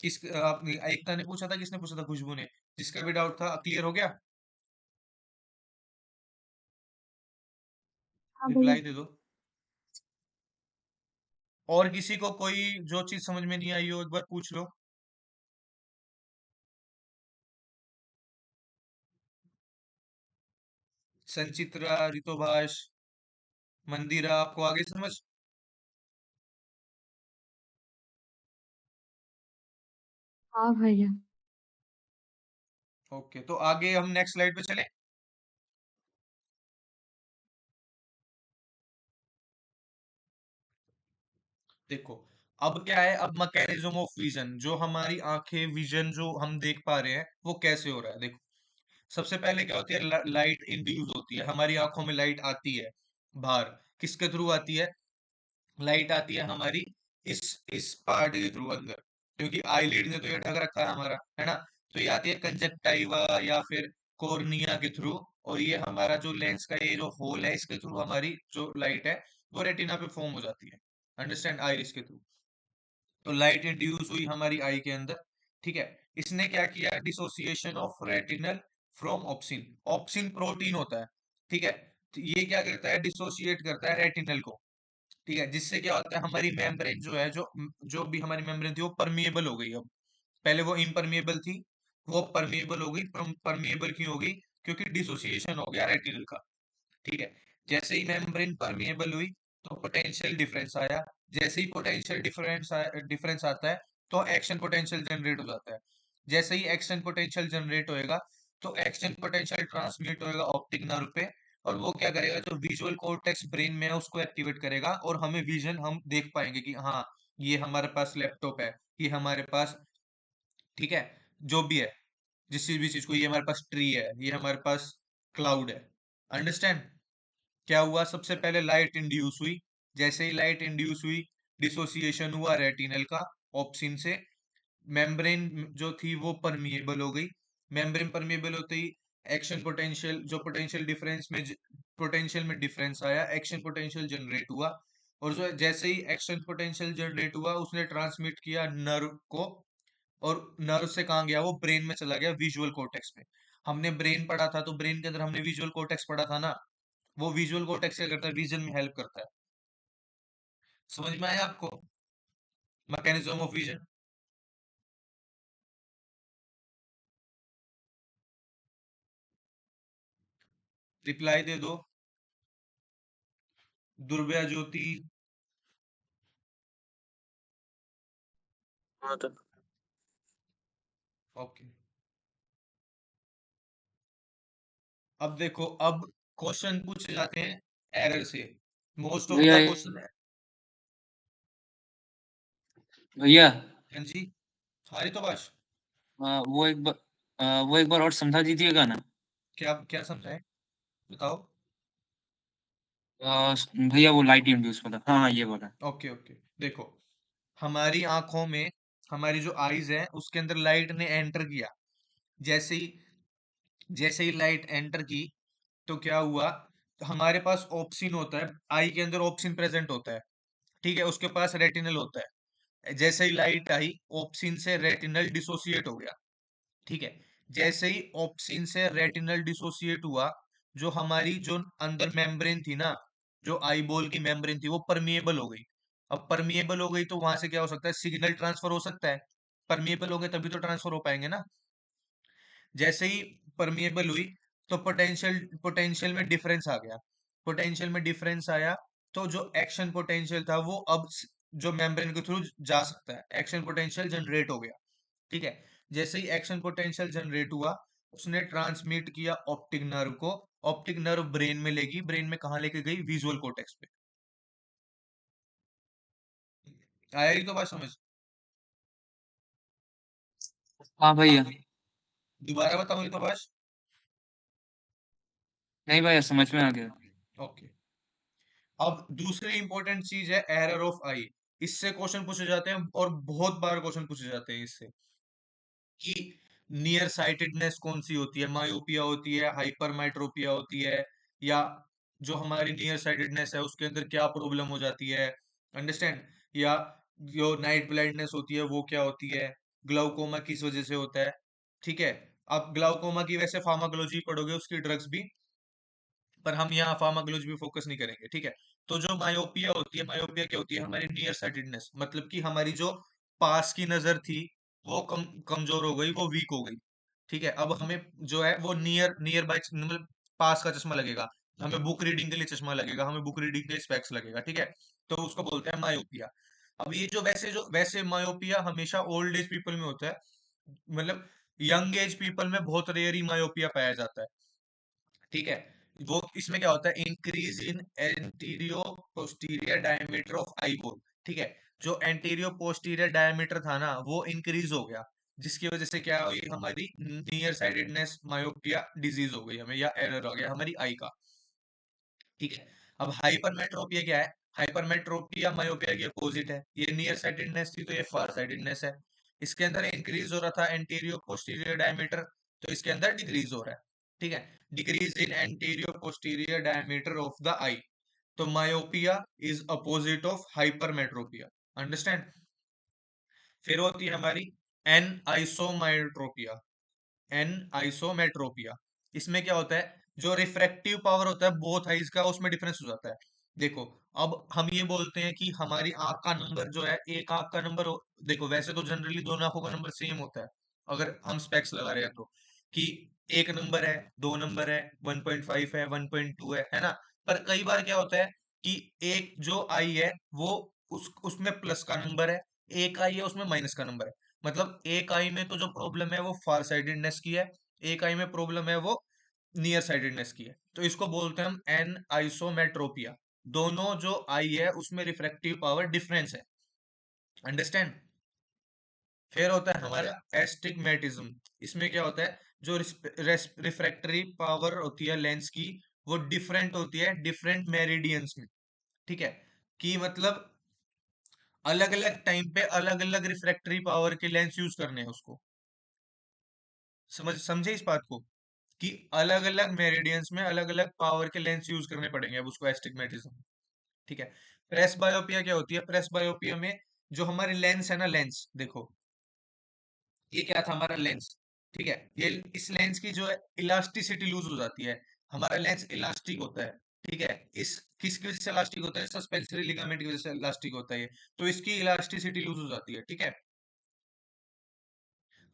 किस आपने एकता ने पूछा था, किसने पूछा था, खुशबू ने। जिसका भी डाउट था क्लियर हो गया, हाँ भैया। रिप्लाई दे दो। और किसी को कोई जो चीज समझ में नहीं आई हो एक बार पूछ लो। संचित्रा, रितोभाष, मंदिरा, आपको आगे समझ। हाँ भैया। ओके, तो आगे हम नेक्स्ट स्लाइड पे चले। देखो, अब क्या है, अब मैकेनिज्म ऑफ विजन, जो हमारी आंखें विजन जो हम देख पा रहे हैं वो कैसे हो रहा है। देखो, सबसे पहले क्या होती है, लाइट इंड्यूस होती है, हमारी आंखों में लाइट आती है बाहर। किसके थ्रू आती है, लाइट आती है हमारी इस पार्ट के थ्रू अंदर, क्योंकि आईलिड ने तो ये ढक रखा है हमारा, है ना। तो ये आती है कंजक्टाइवा या फिर कॉर्निया के थ्रू, और ये हमारा जो लेंस का ये जो होल है इसके थ्रू हमारी जो लाइट है वो रेटिना पे फॉर्म हो जाती है, अंडरस्टैंड, आइरिस के थ्रू। तो लाइट इंड्यूस हुई हमारी आई के अंदर, ठीक है। इसने क्या किया, dissociation of retinal from obscene. Obscene protein होता है, ठीक है। तो ये क्या करता है, डिसोसिएट करता है रेटिनल को, ठीक है। जिससे क्या होता है, हमारी मेम्ब्रेन जो है, जो भी हमारी मेम्ब्रेन थी वो परमिएबल हो गई अब। पहले वो इम्परमिएबल थी, वो परमिएबल हो गई। परमिएबल क्यों हो गई, क्योंकि डिसोसिएशन हो गया रेटिनल का, ठीक है। जैसे ही मेम्ब्रेन परमिएबल हुई तो पोटेंशियल डिफरेंस आया। जैसे ही पोटेंशियल डिफरेंस आता है तो एक्शन पोटेंशियल जनरेट हो जाता है। जैसे ही एक्शन पोटेंशियल जनरेट होएगा तो एक्शन पोटेंशियल ट्रांसमिट होएगा ऑप्टिक नर्व पे, और वो क्या करेगा, जो विजुअल कॉर्टेक्स ब्रेन में है उसको एक्टिवेट करेगा, और हमें विजन, हम देख पाएंगे कि हाँ ये हमारे पास लैपटॉप है, ये हमारे पास, ठीक है, जो भी है, जिस चीज भी चीज को, ये हमारे पास ट्री है, ये हमारे पास क्लाउड है, अंडरस्टैंड। क्या हुआ, सबसे पहले लाइट इंड्यूस हुई। जैसे ही लाइट इंड्यूस हुई, डिसोसिएशन हुआ रेटिनल का ऑप्सिन से। मेम्ब्रेन जो थी वो परमिएबल हो गई। मेम्ब्रेन परमिएबल होते ही एक्शन पोटेंशियल, जो पोटेंशियल डिफरेंस में, पोटेंशियल में डिफरेंस आया, एक्शन पोटेंशियल जनरेट हुआ। और जो जैसे ही एक्शन पोटेंशियल जनरेट हुआ उसने ट्रांसमिट किया नर्व को, और नर्व से कहाँ गया, वो ब्रेन में चला गया, विजुअल कोर्टेक्स में। हमने ब्रेन पढ़ा था, तो ब्रेन के अंदर हमने विजुअल कोर्टेक्स पढ़ा था ना। वो विजुअल कोर्टेक्स क्या करता है, विजन में हेल्प करता है। समझ में आया आपको, मैकेनिज्म ऑफ विजन। रिप्लाई दे दो, दुर्व्या ज्योति। हाँ तो ओके, अब देखो, अब क्वेश्चन पूछे जाते हैं एरर से। मोस्ट ऑफ भैया द क्वेश्चन है। भैया हाँ जी, हमारी तो बात, वो एक बार और समझा दीजिएगा ना। क्या क्या समझाए, बताओ। भैया वो लाइट इंड्यूस वाला, हाँ हाँ ये वाला। ओके ओके, देखो, हमारी आंखों में, हमारी जो आईज है उसके अंदर लाइट ने एंटर किया। जैसे ही जैसे ही लाइट एंटर की तो क्या हुआ, हमारे पास ऑप्सिन होता है, आई के अंदर ऑप्सिन प्रेजेंट होता है, ठीक है। उसके पास रेटिनल होता है। जैसे ही लाइट आई, ऑप्सिन से रेटिनल डिसोसिएट हो गया, ठीक है। जैसे ही ऑप्सिन से रेटिनल डिसोसिएट हुआ, जो हमारी जो अंदर मेम्ब्रेन थी ना, जो आईबॉल की मेम्ब्रेन थी वो परमिएबल हो गई। अब परमिएबल हो गई तो वहां से क्या हो सकता है, सिग्नल ट्रांसफर हो सकता है। परमिएबल हो गए तभी तो ट्रांसफर हो पाएंगे ना। जैसे ही परमिएबल हुई तो पोटेंशियल में डिफरेंस आ गया। पोटेंशियल में डिफरेंस आया तो जो एक्शन पोटेंशियल था वो अब जो मेम्ब्रेन के थ्रू जा सकता है, एक्शन पोटेंशियल जनरेट हो गया, ठीक है। जैसे ही एक्शन पोटेंशियल जनरेट हुआ, उसने ट्रांसमिट किया ऑप्टिक नर्व को। ऑप्टिक नर्व ब्रेन में लेगी, ब्रेन में कहा लेके गई, विजुअल कोर्टेक्स पे। आया ही तो बात समझ। हाँ भैया। दोबारा बताऊं ये तो बात। नहीं भैया समझ में आ गया। ओके, अब दूसरी इंपॉर्टेंट चीज है एरर ऑफ आई। इससे क्वेश्चन पूछे जाते हैं और बहुत बार क्वेश्चन पूछे जाते हैं इससे, कि नियर साइटेडनेस कौन सी होती है, मायोपिया होती है, हाइपरमेट्रोपिया होती है, या जो हमारी नियर साइटेडनेस है उसके अंदर क्या प्रॉब्लम हो जाती है, अंडरस्टैंड, या जो नाइट ब्लाइंडनेस होती है वो क्या होती है, ग्लाउकोमा किस वजह से होता है। ठीक है, आप ग्लाउकोमा की वैसे फार्माकोलॉजी पढ़ोगे, उसकी ड्रग्स भी, पर हम यहाँ फार्माकोलॉजी पे फोकस नहीं करेंगे। ठीक है, तो जो मायोपिया होती है, मायोपिया क्या होती है, हमारी नियर साइटेडनेस, मतलब कि हमारी जो पास की नजर थी वो कमजोर हो गई, वो वीक हो गई। ठीक है, अब हमें जो है वो नियर बाय मतलब पास का चश्मा लगेगा, हमें बुक रीडिंग के लिए चश्मा लगेगा, हमें बुक रीडिंग के लिए स्पेक्स लगेगा। ठीक है, तो उसको बोलते हैं मायोपिया। अब ये जो वैसे मायोपिया हमेशा ओल्ड एज पीपल में होता है, मतलब यंग एज पीपल में बहुत रेयर ही मायोपिया पाया जाता है। ठीक है, वो इसमें क्या होता है, increase in antero posterior diameter of eye ball. ठीक है, जो एंटीरियो पोस्टीरियर डायमीटर था ना वो इंक्रीज हो गया, जिसकी वजह से क्या हुई, हमारी नियर साइडेडनेस मायोपिया डिजीज हो गई हमें, या एरर हो गया हमारी आई का। ठीक है, अब हाइपरमेट्रोपिया क्या है, हाइपरमेट्रोपिया मायोपिया की अपोजिट है, ये नियर साइटेडनेस थी तो ये फार साइटेडनेस है। इसके अंदर इंक्रीज हो रहा था एंटीरियो पोस्टीरियर डायमीटर, तो इसके अंदर डिक्रीज हो रहा है। ठीक है, decrease in antero posterior diameter of the eye, तो myopia is opposite of hypermetropia, understand. फिर होती है हमारी एन आइसोमेट्रोपिया, एन आइसोमेट्रोपिया। इसमें क्या होता है, जो रिफ्रैक्टिव पावर होता है बोथ आइज का, उसमें डिफरेंस हो जाता है। देखो, अब हम ये बोलते हैं कि हमारी आंख का नंबर जो है, एक आंख का नंबर देखो वैसे तो जनरली दोनों आंखों का नंबर सेम होता है, अगर हम स्पेक्स लगा रहे हैं तो, कि एक नंबर है, दो नंबर है, 1.5 है, 1.2 है ना। पर कई बार क्या होता है कि एक जो आई है वो उसमें प्लस का नंबर है, एक आई है उसमें माइनस का नंबर है। मतलब एक आई में तो जो प्रॉब्लम है वो फार साइडेडनेस की है, एक आई में प्रॉब्लम है वो नियर साइडेडनेस की है, तो इसको बोलते हैं हम एन आइसोमेट्रोपिया। दोनों जो आई है उसमें रिफ्रैक्टिव पावर डिफरेंस है, अंडरस्टैंड। फिर होता है हमारा एस्टिग्मेटिज्म। इसमें क्या होता है, जो रिफ्रैक्टरी पावर होती है लेंस की, वो डिफरेंट होती है डिफरेंट मेरिडियंस में। ठीक है, कि मतलब अलग अलग टाइम पे अलग अलग रिफ्रैक्टरी पावर के लेंस यूज करने हैं उसको, समझे इस बात को, कि अलग अलग मेरिडियंस में अलग अलग पावर के लेंस यूज करने पड़ेंगे अब उसको, एस्टिग्मेटिज्म। ठीक है, प्रेस बायोपिया क्या होती है, प्रेस बायोपिया में जो हमारी लेंस है ना, लेंस देखो, ये क्या था हमारा लेंस। ठीक है, ये इस लेंस की जो है इलास्टिसिटी लूज हो जाती है, हमारा लेंस इलास्टिक होता है। ठीक है, इस किसकी वजह से इलास्टिक होता है, सस्पेंसरी लिगामेंट की वजह से इलास्टिक होता है ये, तो इसकी इलास्टिसिटी लूज हो जाती है। ठीक है,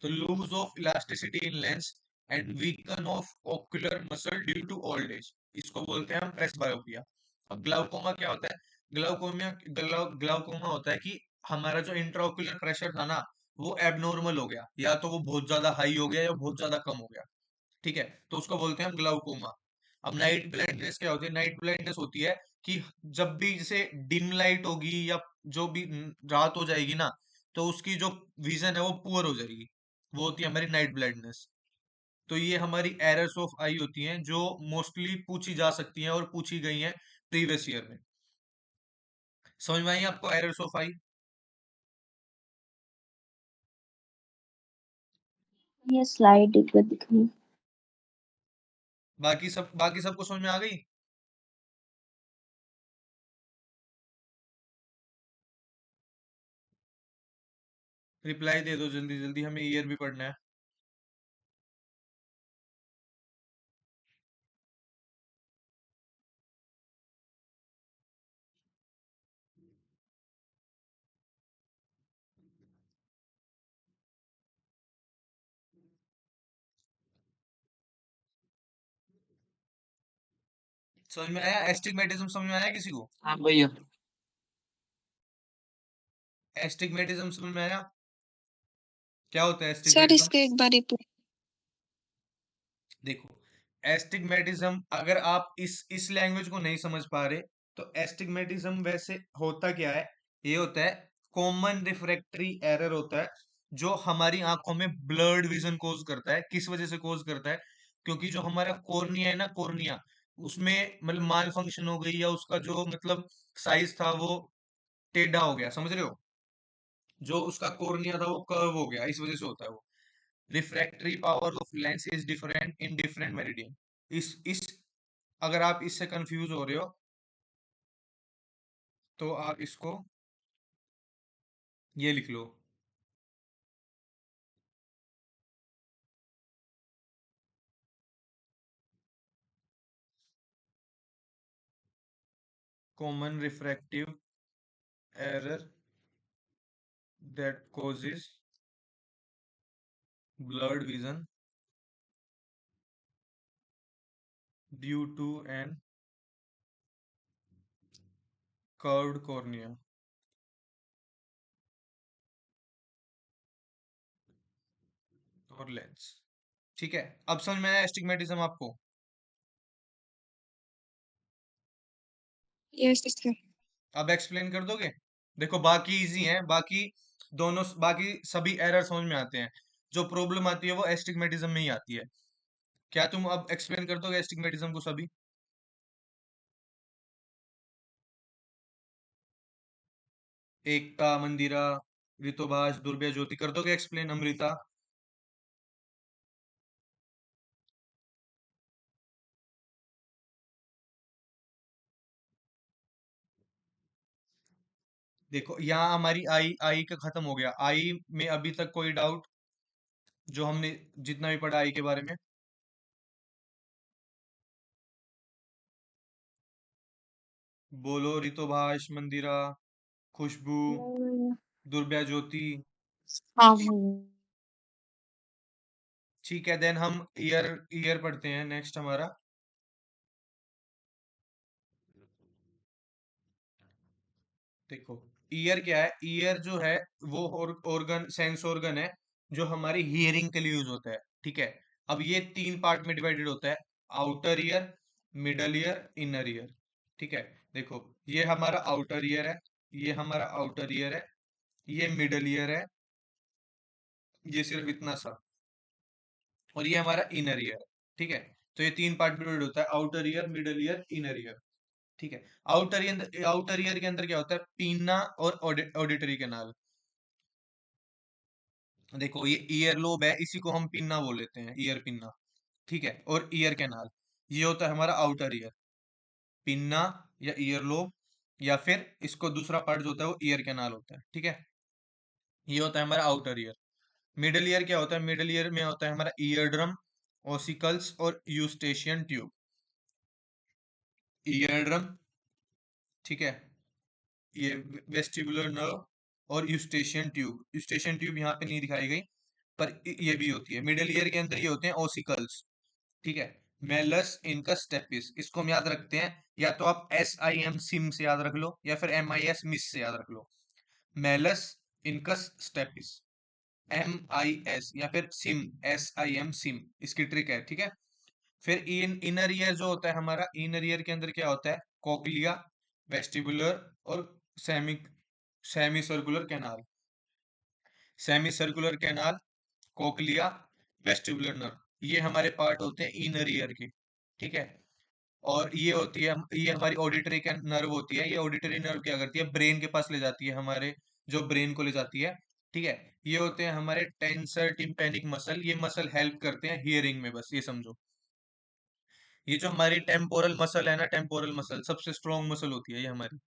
तो lose of elasticity in lens and weaken of ocular muscle due to old age, इसको बोलते हैं हम प्रेस बायोपिया। अब ग्लाउकोमा क्या होता है, ग्लाउकोमा होता है कि हमारा जो इंट्राओक्यूलर प्रेशर था ना वो एबनॉर्मल हो गया, या तो वो बहुत ज्यादा हाई हो गया या बहुत ज्यादा कम हो गया। ठीक है, तो उसको बोलते हैं हम ग्लाउकोमा। अब नाइट ब्लाइंडनेस क्या होती है, नाइट ब्लाइंडनेस होती है कि जब भी जैसे डिम लाइट होगी या जो भी रात हो जाएगी ना, तो उसकी जो विजन है वो पुअर हो जाएगी, वो होती है हमारी नाइट ब्लाइंडनेस। तो ये हमारी एरर्स ऑफ आई होती हैं जो मोस्टली पूछी जा सकती हैं और पूछी गई हैं प्रीवियस ईयर में। समझ में आई आपको एरर्स ऑफ आई? ये स्लाइड एक बार दिखाइए। बाकी सबको समझ में आ गई? रिप्लाई दे दो जल्दी जल्दी, हमें ईयर भी पढ़ना है। समझ में आया, एस्टिग्मेटिज्म समझ में आया किसी को? हाँ भैया। एस्टिग्मेटिज्म समझ में आया, क्या होता है सर एस्टिग्मेटिज्म? इसके एक बार रिपीट। देखो, एस्टिग्मेटिज्म अगर आप इस लैंग्वेज को नहीं समझ पा रहे, तो एस्टिग्मेटिज्म वैसे होता क्या है, ये होता है कॉमन रिफ्रैक्टरी एरर होता है, जो हमारी आंखों में ब्लर्ड विजन कोज करता है। किस वजह से कोज करता है, क्योंकि जो हमारा कॉर्निया है ना, कॉर्निया, उसमें मतलब माल फंक्शन हो गई, या उसका जो मतलब साइज था वो टेढ़ा हो गया, समझ रहे हो? जो उसका कॉर्निया था वो कर्व हो गया, इस वजह से होता है वो। Refractory power of lens is different in different meridian. इस अगर आप इससे कंफ्यूज हो रहे हो तो आप इसको ये लिख लो। Common refractive error that causes blurred vision due to an curved cornea और लेंस। ठीक है, अब समझ में आया एस्टिग्मेटिज्म आपको? Yes sir. अब एक्सप्लेन कर दोगे? देखो बाकी इजी है, बाकी सभी एरर समझ में आते हैं। जो प्रॉब्लम आती है वो एस्टिग्मेटिज्म में ही आती है। क्या तुम अब एक्सप्लेन कर दोगे एस्टिग्मेटिज्म को सभी? एकता, मंदिरा, ऋतुभाष, दुर्व्या, ज्योति कर दोगे एक्सप्लेन? अमृता? देखो यहाँ हमारी आई आई का खत्म हो गया। आई में अभी तक कोई डाउट जो हमने जितना भी पढ़ा आई के बारे में? बोलो ऋतुभाष, मंदिरा, खुशबू, नहीं, दुर्व्या, ज्योति। हाँ भैया। ठीक है, देन हम ईयर ईयर पढ़ते हैं नेक्स्ट हमारा। देखो ईयर क्या है? ईयर जो है वो ऑर्गन, सेंस ऑर्गन है जो हमारी हियरिंग के लिए यूज होता है। ठीक है, अब ये तीन पार्ट में डिवाइडेड होता है, outer ear, middle ear, inner ear. ठीक है, देखो ये हमारा आउटर ईयर है, ये हमारा आउटर ईयर है, ये मिडल ईयर है, ये सिर्फ इतना सा, और ये हमारा इनर ईयर। ठीक है, तो ये तीन पार्ट में डिवाइड होता है, outer ear, middle ear, inner ear. ठीक है, आउटर ईयर के अंदर क्या होता है? पीना और ऑडिटरी कैनाल। देखो ये ईयर लोब है, इसी को हम पिन्ना बोल लेते हैं, ईयर पिन्ना। ठीक है, और ईयर कैनाल ये होता है हमारा आउटर ईयर। पिन्ना या ईयर लोब, या फिर इसको दूसरा पार्ट जो होता है वो ईयर कैनाल होता है। ठीक है, ये होता है हमारा आउटर ईयर। मिडल ईयर क्या होता है? मिडल ईयर में होता है हमारा ईयर ड्रम, ओसिकल्स और यूस्टेशियन ट्यूब। ईयर ड्रम, ठीक है, ये वेस्टिबुलर नर्व और यूस्टेशियन ट्यूब। यूस्टेशियन ट्यूब यहाँ पे नहीं दिखाई गई, पर ये भी होती है। मिडल ईयर के अंदर ये होते हैं ओसिकल्स। ठीक है, मेलस इनकस स्टेपिस, इसको हम याद रखते हैं, या तो आप SIM सिम से याद रख लो, या फिर MIS मिस से याद रख लो। मेलस इनकस स्टेपिस, MIS, या फिर सिम, SIM सिम, इसकी ट्रिक है। ठीक है, फिर इनर ईयर जो होता है हमारा, इनर ईयर के अंदर क्या होता है? कोक्लिया, वेस्टिबुलर और semi semi circular canal. Semi circular canal, cochlea, vestibular nerve, ये हमारे पार्ट होते हैं इनर ईयर के। ठीक है, और ये होती है, ये हमारी ऑडिटरी नर्व होती है। ये ऑडिटरी नर्व क्या करती है? ब्रेन के पास ले जाती है, हमारे जो ब्रेन को ले जाती है। ठीक है, ये होते हैं हमारे टेंसर टिम्पैनिक मसल, ये मसल हेल्प करते हैं हियरिंग में, बस ये समझो। ये जो हमारी टेम्पोरल मसल है ना, टेम्पोरल मसल सबसे स्ट्रॉन्ग मसल होती है ये हमारी।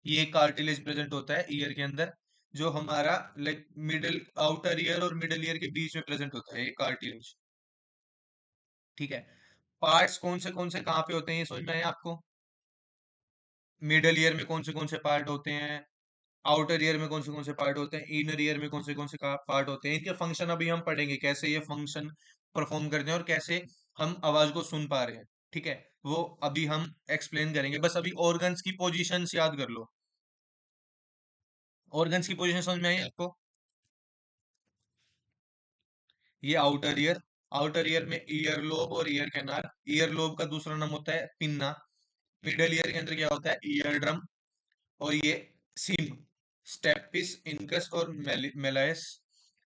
ये कार्टिलेज प्रेजेंट होता है ईयर के अंदर, जो हमारा लाइक मिडिल, आउटर ईयर और मिडिल ईयर के बीच में प्रेजेंट होता है ये कार्टिलेज। ठीक है, पार्ट्स कौन से कहाँ पे होते हैं ये समझ में आया आपको? मिडल ईयर में कौन से पार्ट होते हैं, आउटर ईयर में कौन से पार्ट होते हैं, इनर ईयर में कौन से पार्ट होते हैं। इनके फंक्शन अभी हम पढ़ेंगे, कैसे ये फंक्शन परफॉर्म करते हैं और कैसे हम आवाज को सुन पा रहे हैं। ठीक है, वो अभी हम एक्सप्लेन करेंगे। बस अभी ऑर्गन्स की पोजीशंस याद कर लो। ऑर्गन्स की पोजीशन समझ में आई आपको? ये आउटर ईयर, आउटर ईयर में ईयर लोब और ईयर कैनाल। ईयर लोब का दूसरा नाम होता है पिन्ना। मिडल ईयर के अंदर क्या होता है? ईयर ड्रम, और ये सिम, स्टेपिस, इनकस और मेलायस।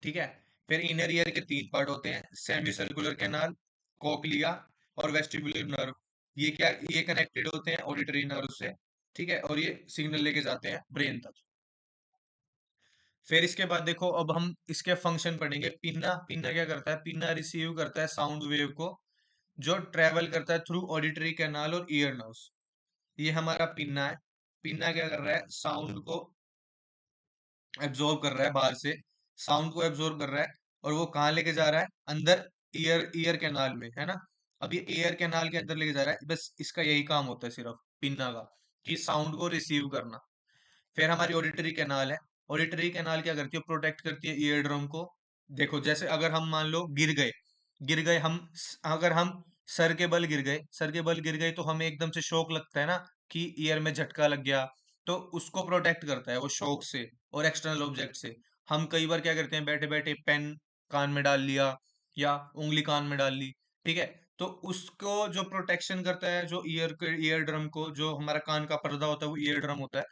ठीक है, फिर इनर ईयर के तीन पार्ट होते हैं, सेमी सर्कुलर कैनाल, कोक्लिया और वेस्टिबुलर नर्व। ये क्या, ये कनेक्टेड होते हैं ऑडिटरी नर्व से, ठीक है, और ये सिग्नल लेके जाते हैं ब्रेन तक। फिर इसके बाद देखो, अब हम इसके फंक्शन पढ़ेंगे। पिन्ना, पिन्ना क्या करता है, पिन्ना रिसीव करता है साउंड वेव को जो ट्रेवल करता है थ्रू ऑडिटरी कैनाल और ईयर नर्व्स। ये हमारा पिन्ना है। पिन्ना क्या कर रहा है, साउंड को एब्जॉर्ब कर रहा है बाहर से, साउंड को एब्जॉर्ब कर रहा है, और वो कहाँ लेके जा रहा है, अंदर ईयर ईयर कैनाल में, है ना। अब ये ईयर कैनाल के अंदर लेके जा रहा है, बस इसका यही काम होता है सिर्फ पिन्ना का, कि साउंड को रिसीव करना। फिर हमारी ऑडिटरी कैनाल है। ऑडिटरी कैनाल क्या करती है, प्रोटेक्ट करती है ईयर ड्रम को। देखो जैसे अगर हम मान लो गिर गए हम, अगर हम सर के बल गिर गए, सर के बल गिर गए तो हमें एकदम से शॉक लगता है ना, कि ईयर में झटका लग गया। तो उसको प्रोटेक्ट करता है वो शॉक से और एक्सटर्नल ऑब्जेक्ट से। हम कई बार क्या करते हैं, बैठे बैठे पेन कान में डाल लिया या उंगली कान में डाल ली, ठीक है। तो उसको जो प्रोटेक्शन करता है, जो ईयर ड्रम को, जो हमारा कान का पर्दा होता है वो ईयर ड्रम होता है,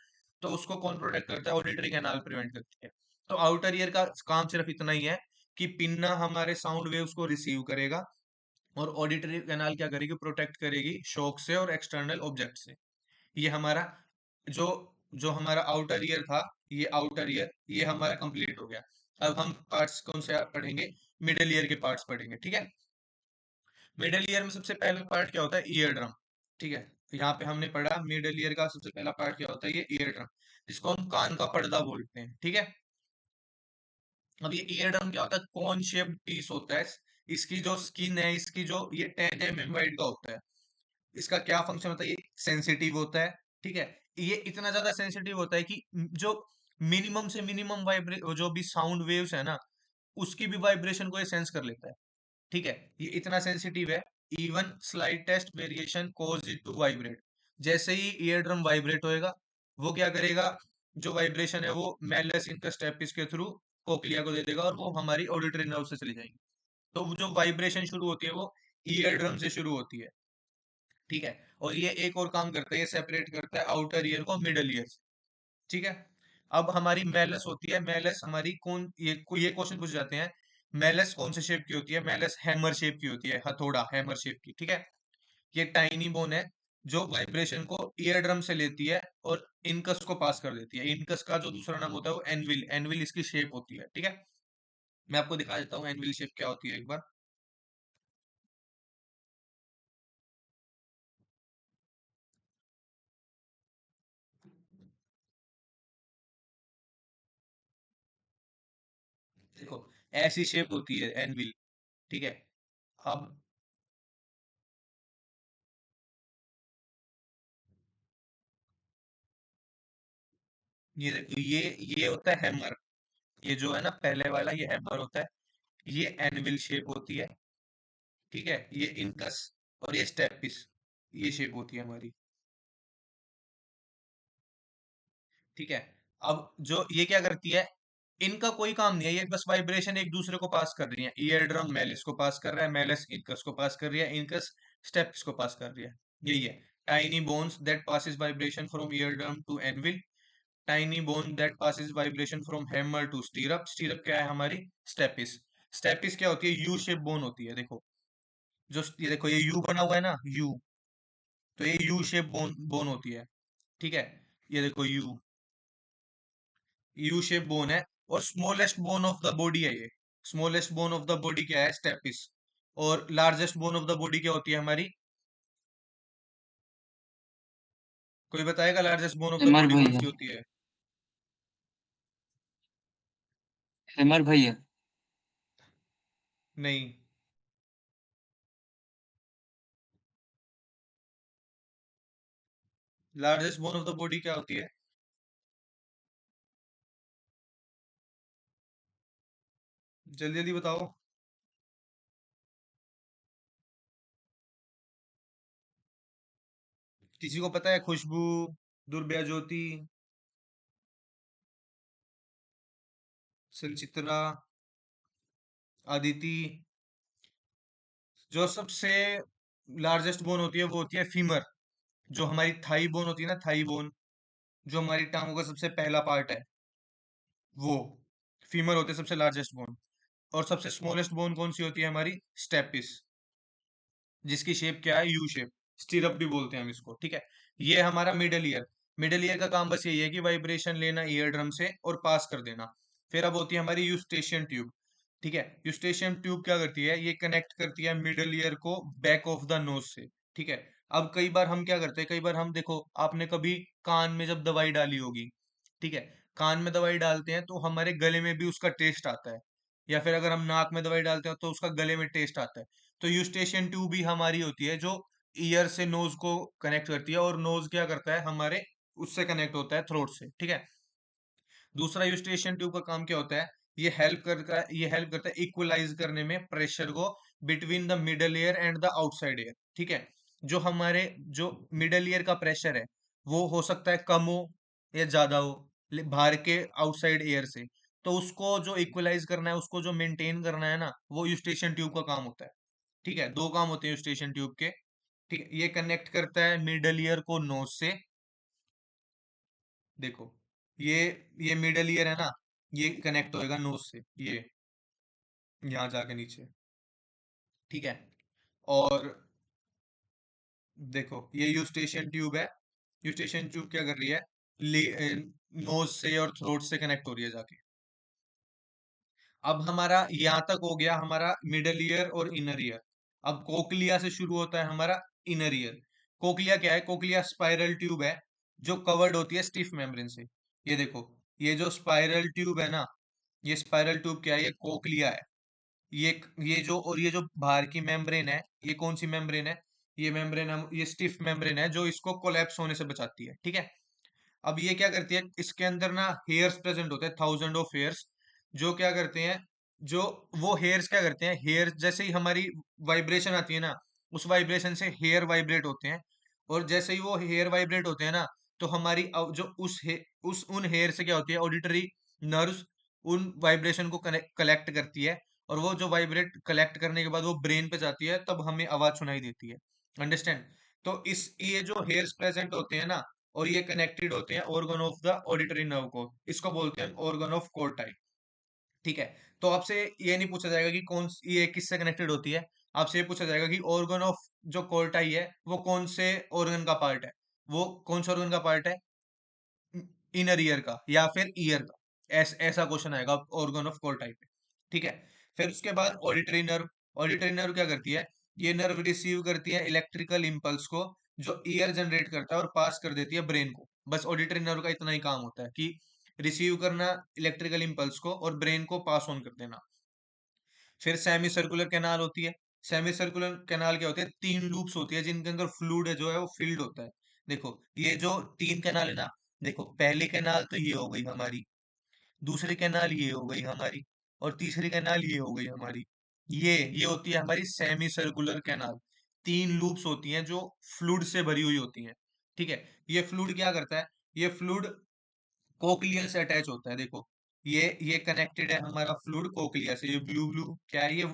तो उसको कौन प्रोटेक्ट करता है, ऑडिटरी कैनाल प्रिवेंट करती है। तो आउटर ईयर का काम सिर्फ इतना ही है कि पिन्ना हमारे साउंड वेव्स को रिसीव करेगा, और ऑडिटरी कैनाल क्या करेगी, प्रोटेक्ट करेगी शॉक से और एक्सटर्नल ऑब्जेक्ट से। ये हमारा जो जो हमारा आउटर ईयर था, ये आउटर ईयर ये हमारा कंप्लीट हो गया। अब हम पार्ट्स कौन से पढ़ेंगे, मिडिल ईयर के पार्ट्स पढ़ेंगे, ठीक है। मिडिल ईयर में सबसे पहला पार्ट क्या होता है, ईयर ड्रम, ठीक है। यहाँ पे हमने पढ़ा मिडिल ईयर का सबसे पहला पार्ट क्या होता है, ये ईयर ड्रम, जिसको हम कान का पर्दा बोलते हैं, ठीक है। अब ये ईयर ड्रम क्या होता है, कॉन शेप्ड पीस होता है। इसकी जो स्किन है, इसकी जो ये 10 mm वाइड का होता है। इसका क्या फंक्शन होता है, ये सेंसिटिव होता है, ठीक है। ये इतना ज्यादा सेंसिटिव होता है कि जो मिनिमम से मिनिमम वाइब्रे जो भी साउंड वेव्स है ना, उसकी भी वाइब्रेशन को ये सेंस कर लेता है, ठीक है। ये इतना सेंसिटिव है, even slightest variation cause it to vibrate. जैसे ही ईयर ड्रम वाइब्रेट होएगा, वो क्या करेगा, जो वाइब्रेशन है वो मेलस इंटरस्टेपिस के थ्रू कोक्लिया को दे देगा, और वो हमारी ऑडिटरी नर्व से चली जाएगी। तो वो जो वाइब्रेशन शुरू होती है वो ईयर ड्रम से शुरू होती है, ठीक है। और ये एक और काम करता है, ये सेपरेट करता है आउटर ईयर को मिडल ईयर से, ठीक है। अब हमारी मेलस होती है, मेलस हमारी कौन, ये क्वेश्चन पूछ जाते हैं, मेलस कौन से शेप की होती है, मेलस हैमर शेप की होती है, हथौड़ा हैमर शेप की, ठीक है। ये टाइनी बोन है जो वाइब्रेशन को ईयर ड्रम से लेती है और इनकस को पास कर देती है। इनकस का जो दूसरा नाम होता है वो एनविल, एनविल इसकी शेप होती है, ठीक है। मैं आपको दिखा देता हूँ एनविल शेप क्या होती है एक बार। देखो ऐसी शेप होती है एनविल, ठीक है। अब ये देखो, ये होता है हैमर। ये जो है ना पहले वाला, ये हैमर होता है। ये एनविल शेप होती है, ठीक है। ये इनकस और ये स्टेपिस, ये शेप होती है हमारी, ठीक है। अब जो ये क्या करती है, इनका कोई काम नहीं है, ये बस वाइब्रेशन एक दूसरे को पास कर रही है। ईयर ड्रम मेलिस को पास कर रहा है, मेलिस इनकस को पास कर रही है, इनकस स्टेपिस को पास कर रही है। यही है tiny bones that passes vibration from ear drum to anvil, tiny bone that passes vibration from hammer to stirrup. Stirrup क्या है हमारी, स्टेपिस। स्टेपिस क्या होती है, यू शेप बोन होती है। देखो जो ये देखो, ये यू बना हुआ है ना, यू, तो ये यू शेप बोन बोन होती है, ठीक है। ये देखो यू शेप बोन है, और smallest bone of the body है ये। Smallest bone of the body क्या है, स्टेपिस। और largest bone of the body क्या होती है हमारी, कोई बताएगा largest bone of the hammer body कौन भैया, सी होती है। हेमर भैया। नहीं, largest bone of the body क्या होती है, जल्दी जल्दी बताओ। किसी को पता है, खुशबू, दुर्व्या ज्योति, संचित्रा, अदिति। जो सबसे लार्जेस्ट बोन होती है वो होती है फीमर। जो हमारी थाई बोन होती है ना, थाई बोन, जो हमारी टांगों का सबसे पहला पार्ट है, वो फीमर होते हैं सबसे लार्जेस्ट बोन। और सबसे स्मॉलेस्ट बोन कौन सी होती है हमारी, स्टेपिस, जिसकी शेप क्या है, यू शेप। स्टीरअप भी बोलते हैं हम इसको, ठीक है। ये हमारा मिडल ईयर का काम बस यही है कि वाइब्रेशन लेना ईयर ड्रम से और पास कर देना। फिर अब होती है हमारी यूस्टेशियन ट्यूब, ठीक है। यूस्टेशियन ट्यूब क्या करती है, ये कनेक्ट करती है मिडल ईयर को बैक ऑफ द नोज से, ठीक है। अब कई बार हम क्या करते हैं, कई बार हम देखो, आपने कभी कान में जब दवाई डाली होगी, ठीक है, कान में दवाई डालते हैं तो हमारे गले में भी उसका टेस्ट आता है, या फिर अगर हम नाक में दवाई डालते हैं तो उसका गले में टेस्ट आता है। तो यूस्टेशियन ट्यूब भी हमारी होती है जो ईयर से नोज को कनेक्ट करती है, और नोज क्या करता है हमारे, उससे कनेक्ट होता है थ्रोट से, ठीक है। दूसरा यूस्टेशियन ट्यूब का काम क्या होता है, ये हेल्प करता है इक्वलाइज करने में प्रेशर को between the middle ear and the outside year, ठीक है। जो हमारे जो मिडल ईयर का प्रेशर है वो हो सकता है कम हो या ज्यादा हो बाहर के आउटसाइड ईयर से, तो उसको जो इक्वलाइज करना है, उसको जो मेंटेन करना है ना, वो यूस्टेशियन ट्यूब का काम होता है, ठीक है। दो काम होते हैं यूस्टेशियन ट्यूब के, ठीक है। ये कनेक्ट करता है मिडल ईयर को नोज से, देखो, ये ये मिडल ईयर है ना, ये कनेक्ट होएगा नोज से, ये यहाँ जाके नीचे, ठीक है। और देखो ये यूस्टेशियन ट्यूब है, यूस्टेशियन ट्यूब क्या कर रही है, नोज से और थ्रोट से कनेक्ट हो रही है जाके। अब हमारा यहाँ तक हो गया हमारा मिडल ईयर और इनर ईयर। अब कोक्लिया से शुरू होता है हमारा इनर ईयर। कोक्लिया क्या है, कोक्लिया स्पाइरल ट्यूब है जो कवर्ड होती है स्टिफ मेम्ब्रेन से। ये देखो, ये जो स्पाइरल ट्यूब है ना, ये स्पाइरल ट्यूब क्या है, ये कोक्लिया है। ये जो बाहर की मेम्ब्रेन है, ये कौन सी मेम्ब्रेन है, ये मेम्ब्रेन हम ये स्टिफ मेम्ब्रेन है जो इसको कोलैप्स होने से बचाती है, ठीक है। अब ये क्या करती है, इसके अंदर ना हेयर्स प्रेजेंट होते हैं, थाउजेंड ऑफ हेयर्स, जो क्या करते हैं, जो वो हेयर्स क्या करते हैं, हेयर जैसे ही हमारी वाइब्रेशन आती है ना, उस वाइब्रेशन से हेयर वाइब्रेट होते हैं, और जैसे ही वो हेयर वाइब्रेट होते हैं ना, तो हमारी जो उस उन हेयर से क्या होती है, ऑडिटरी नर्व्स उन वाइब्रेशन को कलेक्ट करती है, और वो जो वाइब्रेट कलेक्ट करने के बाद वो ब्रेन पे जाती है, तब हमें आवाज सुनाई देती है, अंडरस्टैंड। तो इस ये जो हेयर्स प्रेजेंट होते हैं ना, और ये कनेक्टेड होते हैं organ of the auditory nerve को, इसको बोलते हैं ऑर्गन ऑफ कोर्टाई, ठीक है। तो आपसे ये नहीं पूछा जाएगा कि ये किससे कनेक्टेड होती है, आपसे ये पूछा जाएगा कि ऑर्गन ऑफ जो कोर्टाई है वो कौन से ऑर्गन का पार्ट है, वो कौन से ऑर्गन का पार्ट है, इनर ईयर का या फिर ईयर का, ऐसा क्वेश्चन आएगा ऑर्गन ऑफ कोर्टाई पे, ठीक है। फिर उसके बाद ऑडिटरी नर्व क्या करती है, ये नर्व रिसीव करती है इलेक्ट्रिकल इम्पल्स को जो ईयर जनरेट करता है और पास कर देती है ब्रेन को। बस ऑडिटरी नर्व का इतना ही काम होता है कि रिसीव करना इलेक्ट्रिकल इम्पल्स को और ब्रेन को पास ऑन कर देना। फिर सेमी सर्कुलर कैनाल होती है। सेमी सर्कुलर कैनाल क्या होती है, तीन लूप्स होती है जिनके अंदर फ्लूइड जो है वो फिल्ड होता है। देखो, ये जो तीन कैनाल है ना, देखो पहली कैनाल तो ये हो गई हमारी, दूसरी कैनाल ये हो गई हमारी, और तीसरी कैनाल ये हो गई हमारी। ये होती है हमारी सेमी सर्कुलर कैनाल। तीन लूप्स होती हैं जो फ्लूइड से भरी हुई होती हैं, ठीक है। ये फ्लूइड क्या करता है, ये फ्लूइड कोक्लिया से अटैच होता है, देखो, ये कनेक्टेड है हमारा फ्लूइड कोक्लिया से, ये ब्लू ब्लू क्या है, ये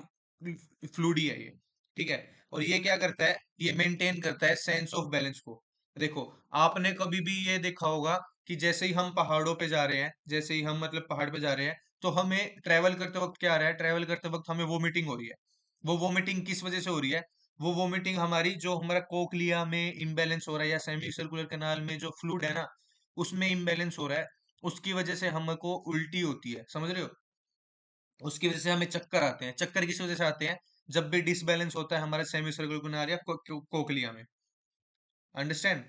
फ्लूइड ही है ये, ठीक है। और ये क्या करता है, ये मेंटेन करता है सेंस ऑफ बैलेंस को। देखो, आपने कभी भी ये देखा होगा कि जैसे ही हम पहाड़ों पे जा रहे हैं, जैसे ही हम मतलब पहाड़ पे जा रहे हैं, तो हमें ट्रेवल करते वक्त क्या आ रहा है, ट्रेवल करते वक्त हमें वोमिटिंग हो रही है। वो वोमिटिंग किस वजह से हो रही है, वो वोमिटिंग हमारी जो हमारा कोक्लिया में इम्बैलेंस हो रहा है या सेमी सर्कुलर कैनाल में जो फ्लूइड है ना, उसमें इम्बैलेंस हो रहा है, उसकी वजह से हमको उल्टी होती है, समझ रहे हो, उसकी वजह से हमें चक्कर आते हैं। चक्कर किस वजह से आते हैं, जब भी डिसबैलेंस होता है हमारे सेमी सर्कुलर कैनाल या कोक्लिया में, अंडरस्टैंड।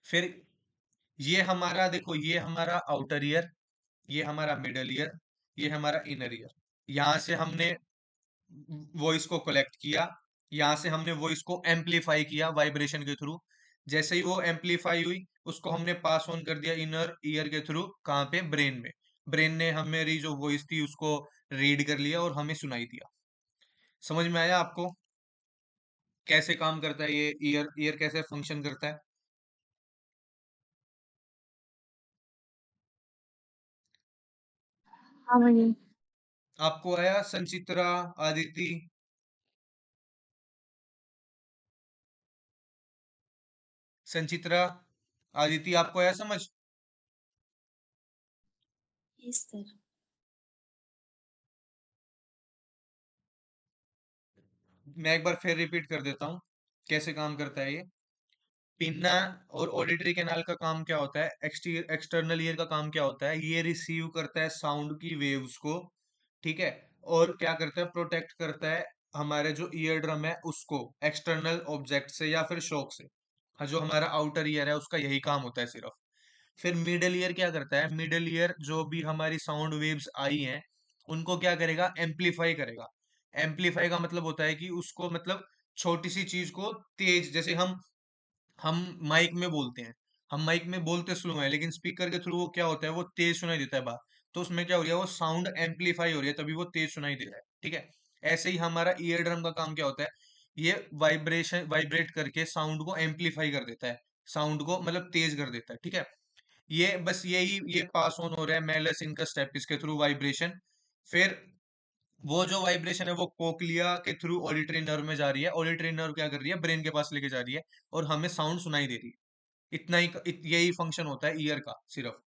फिर ये हमारा देखो, ये हमारा आउटर ईयर, ये हमारा मिडल ईयर, ये हमारा इनर ईयर। यहाँ से हमने वॉइस को कलेक्ट किया, यहाँ से हमने वॉइस को एम्पलीफाई किया वाइब्रेशन के थ्रू। जैसे ही वो एम्पलीफाई हुई, उसको हमने पास ऑन कर दिया इनर ईयर के थ्रू, कहाँ पे, ब्रेन में। ब्रेन ने हमारी जो वॉइस थी उसको रीड कर लिया और हमें सुनाई दिया। समझ में आया आपको कैसे काम करता है ये ईयर, ईयर कैसे फंक्शन करता है। हाँ भैया। आपको आया संचित्रा, आदिति, संचित्रा, आदिति, आपको आया समझ। Yes sir. मैं एक बार फिर रिपीट कर देता हूँ। कैसे काम करता है ये? पिन्ना और ऑडिटरी कैनाल का काम क्या होता है? एक्सटर्नल ईयर का काम क्या होता है? ये रिसीव करता है साउंड की वेव्स को, ठीक है, और क्या करता है? प्रोटेक्ट करता है हमारे जो ईयर ड्रम है उसको एक्सटर्नल ऑब्जेक्ट से या फिर शॉक से। हाँ, जो हमारा आउटर ईयर है उसका यही काम होता है सिर्फ। फिर मिडल ईयर क्या करता है? मिडल ईयर जो भी हमारी साउंड वेव्स आई हैं उनको क्या करेगा? एम्पलीफाई करेगा। एम्पलीफाई का मतलब होता है कि उसको मतलब छोटी सी चीज को तेज, जैसे हम माइक में बोलते हैं, हम माइक में बोलते स्लो है लेकिन स्पीकर के थ्रू वो क्या होता है? वो तेज सुनाई देता है बात। तो उसमें क्या हो रही है? वो साउंड एम्पलीफाई हो रही है, तभी वो तेज सुनाई दे रहा है, ठीक है। ऐसे ही हमारा ईयर ड्रम का काम क्या होता है? ये वाइब्रेट करके साउंड को एम्पलीफाई कर देता है, साउंड को मतलब तेज कर देता है, ठीक है। ये बस यही ये पास ऑन हो रहा है मेलस इनका स्टेप इसके थ्रू वाइब्रेशन। फिर वो जो वाइब्रेशन है वो कोक्लिया के थ्रू ऑडिटरी नर्व में जा रही है, ऑडिटरी नर्व क्या कर रही है? ब्रेन के पास लेके जा रही है और हमें साउंड सुनाई दे रही है। इतना ही यही फंक्शन होता है ईयर का सिर्फ,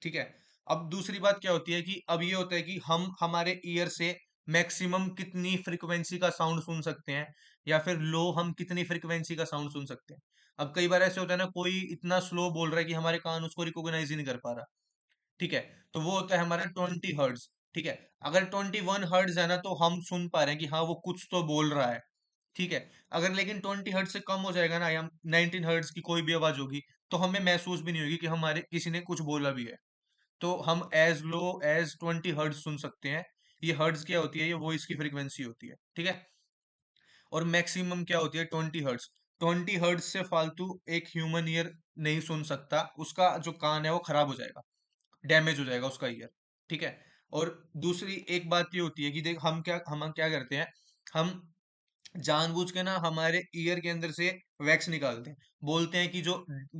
ठीक है। अब दूसरी बात क्या होती है कि अब ये होता है कि हम हमारे ईयर से मैक्सिमम कितनी फ्रीक्वेंसी का साउंड सुन सकते हैं, या फिर लो हम कितनी फ्रीक्वेंसी का साउंड सुन सकते हैं। अब कई बार ऐसे होता है ना, कोई इतना स्लो बोल रहा है कि हमारे कान उसको रिकॉग्नाइज ही नहीं कर पा रहा, ठीक है, तो वो होता है हमारा 20 हर्ट्ज, ठीक है। अगर 21 हर्ट्ज है ना तो हम सुन पा रहे हैं कि हाँ वो कुछ तो बोल रहा है, ठीक है। अगर लेकिन 20 हर्ट्ज से कम हो जाएगा ना, या 19 हर्ट्ज की कोई भी आवाज होगी, तो हमें महसूस भी नहीं होगी कि हमारे किसी ने कुछ बोला भी है। तो हम एज लो एज 20 हर्ट्ज सुन सकते हैं। ये हर्ट्ज क्या होती है? ये वॉइस की फ्रीक्वेंसी होती है, ठीक है। और मैक्सिमम क्या होती है? 20 हर्ट्ज। 20 हर्ट्ज से फालतू एक ह्यूमन ईयर नहीं सुन सकता, उसका जो कान है वो खराब हो जाएगा, डैमेज हो जाएगा उसका ईयर, ठीक है। और दूसरी एक बात ये होती है कि देख हम क्या करते हैं? हम जानबूझ के ना हमारे ईयर के अंदर से वैक्स निकालते हैं। बोलते हैं कि जो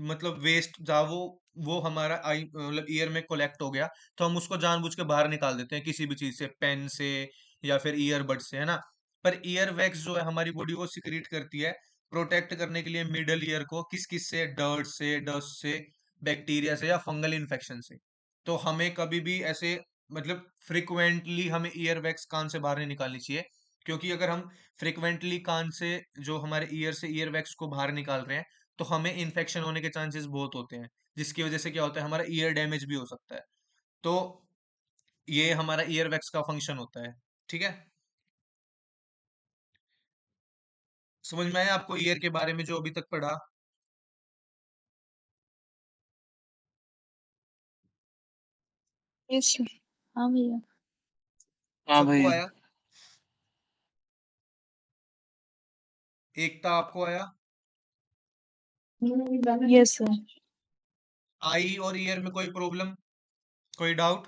मतलब वेस्ट था वो हमारा आई मतलब ईयर में कलेक्ट हो गया, तो हम उसको जानबूझ के बाहर निकाल देते हैं किसी भी चीज से, पेन से या फिर ईयरबड से, है ना। पर ईयर वैक्स जो है हमारी बॉडी को सिक्रीट करती है प्रोटेक्ट करने के लिए मिडल ईयर को, किस किस से? डर्ट से, डस्ट से, बैक्टीरिया से या फंगल इन्फेक्शन से। तो हमें कभी भी ऐसे मतलब फ्रिक्वेंटली हमें ईयर वैक्स कान से बाहर नहीं निकालनी चाहिए, क्योंकि अगर हम फ्रिक्वेंटली कान से जो हमारे ईयर से ईयर वैक्स को बाहर निकाल रहे हैं तो हमें इन्फेक्शन होने के चांसेस बहुत होते हैं, जिसकी वजह से क्या होता है? हमारा ईयर डैमेज भी हो सकता है। तो ये हमारा ईयर वैक्स का फंक्शन होता है, ठीक है। समझ में आया आपको ईयर के बारे में जो अभी तक पढ़ा? Yes sir. हाँ भैया। हाँ सबको भैया। आया? एकता आपको आया? Yes sir. आई और ईयर में कोई प्रॉब्लम, कोई डाउट?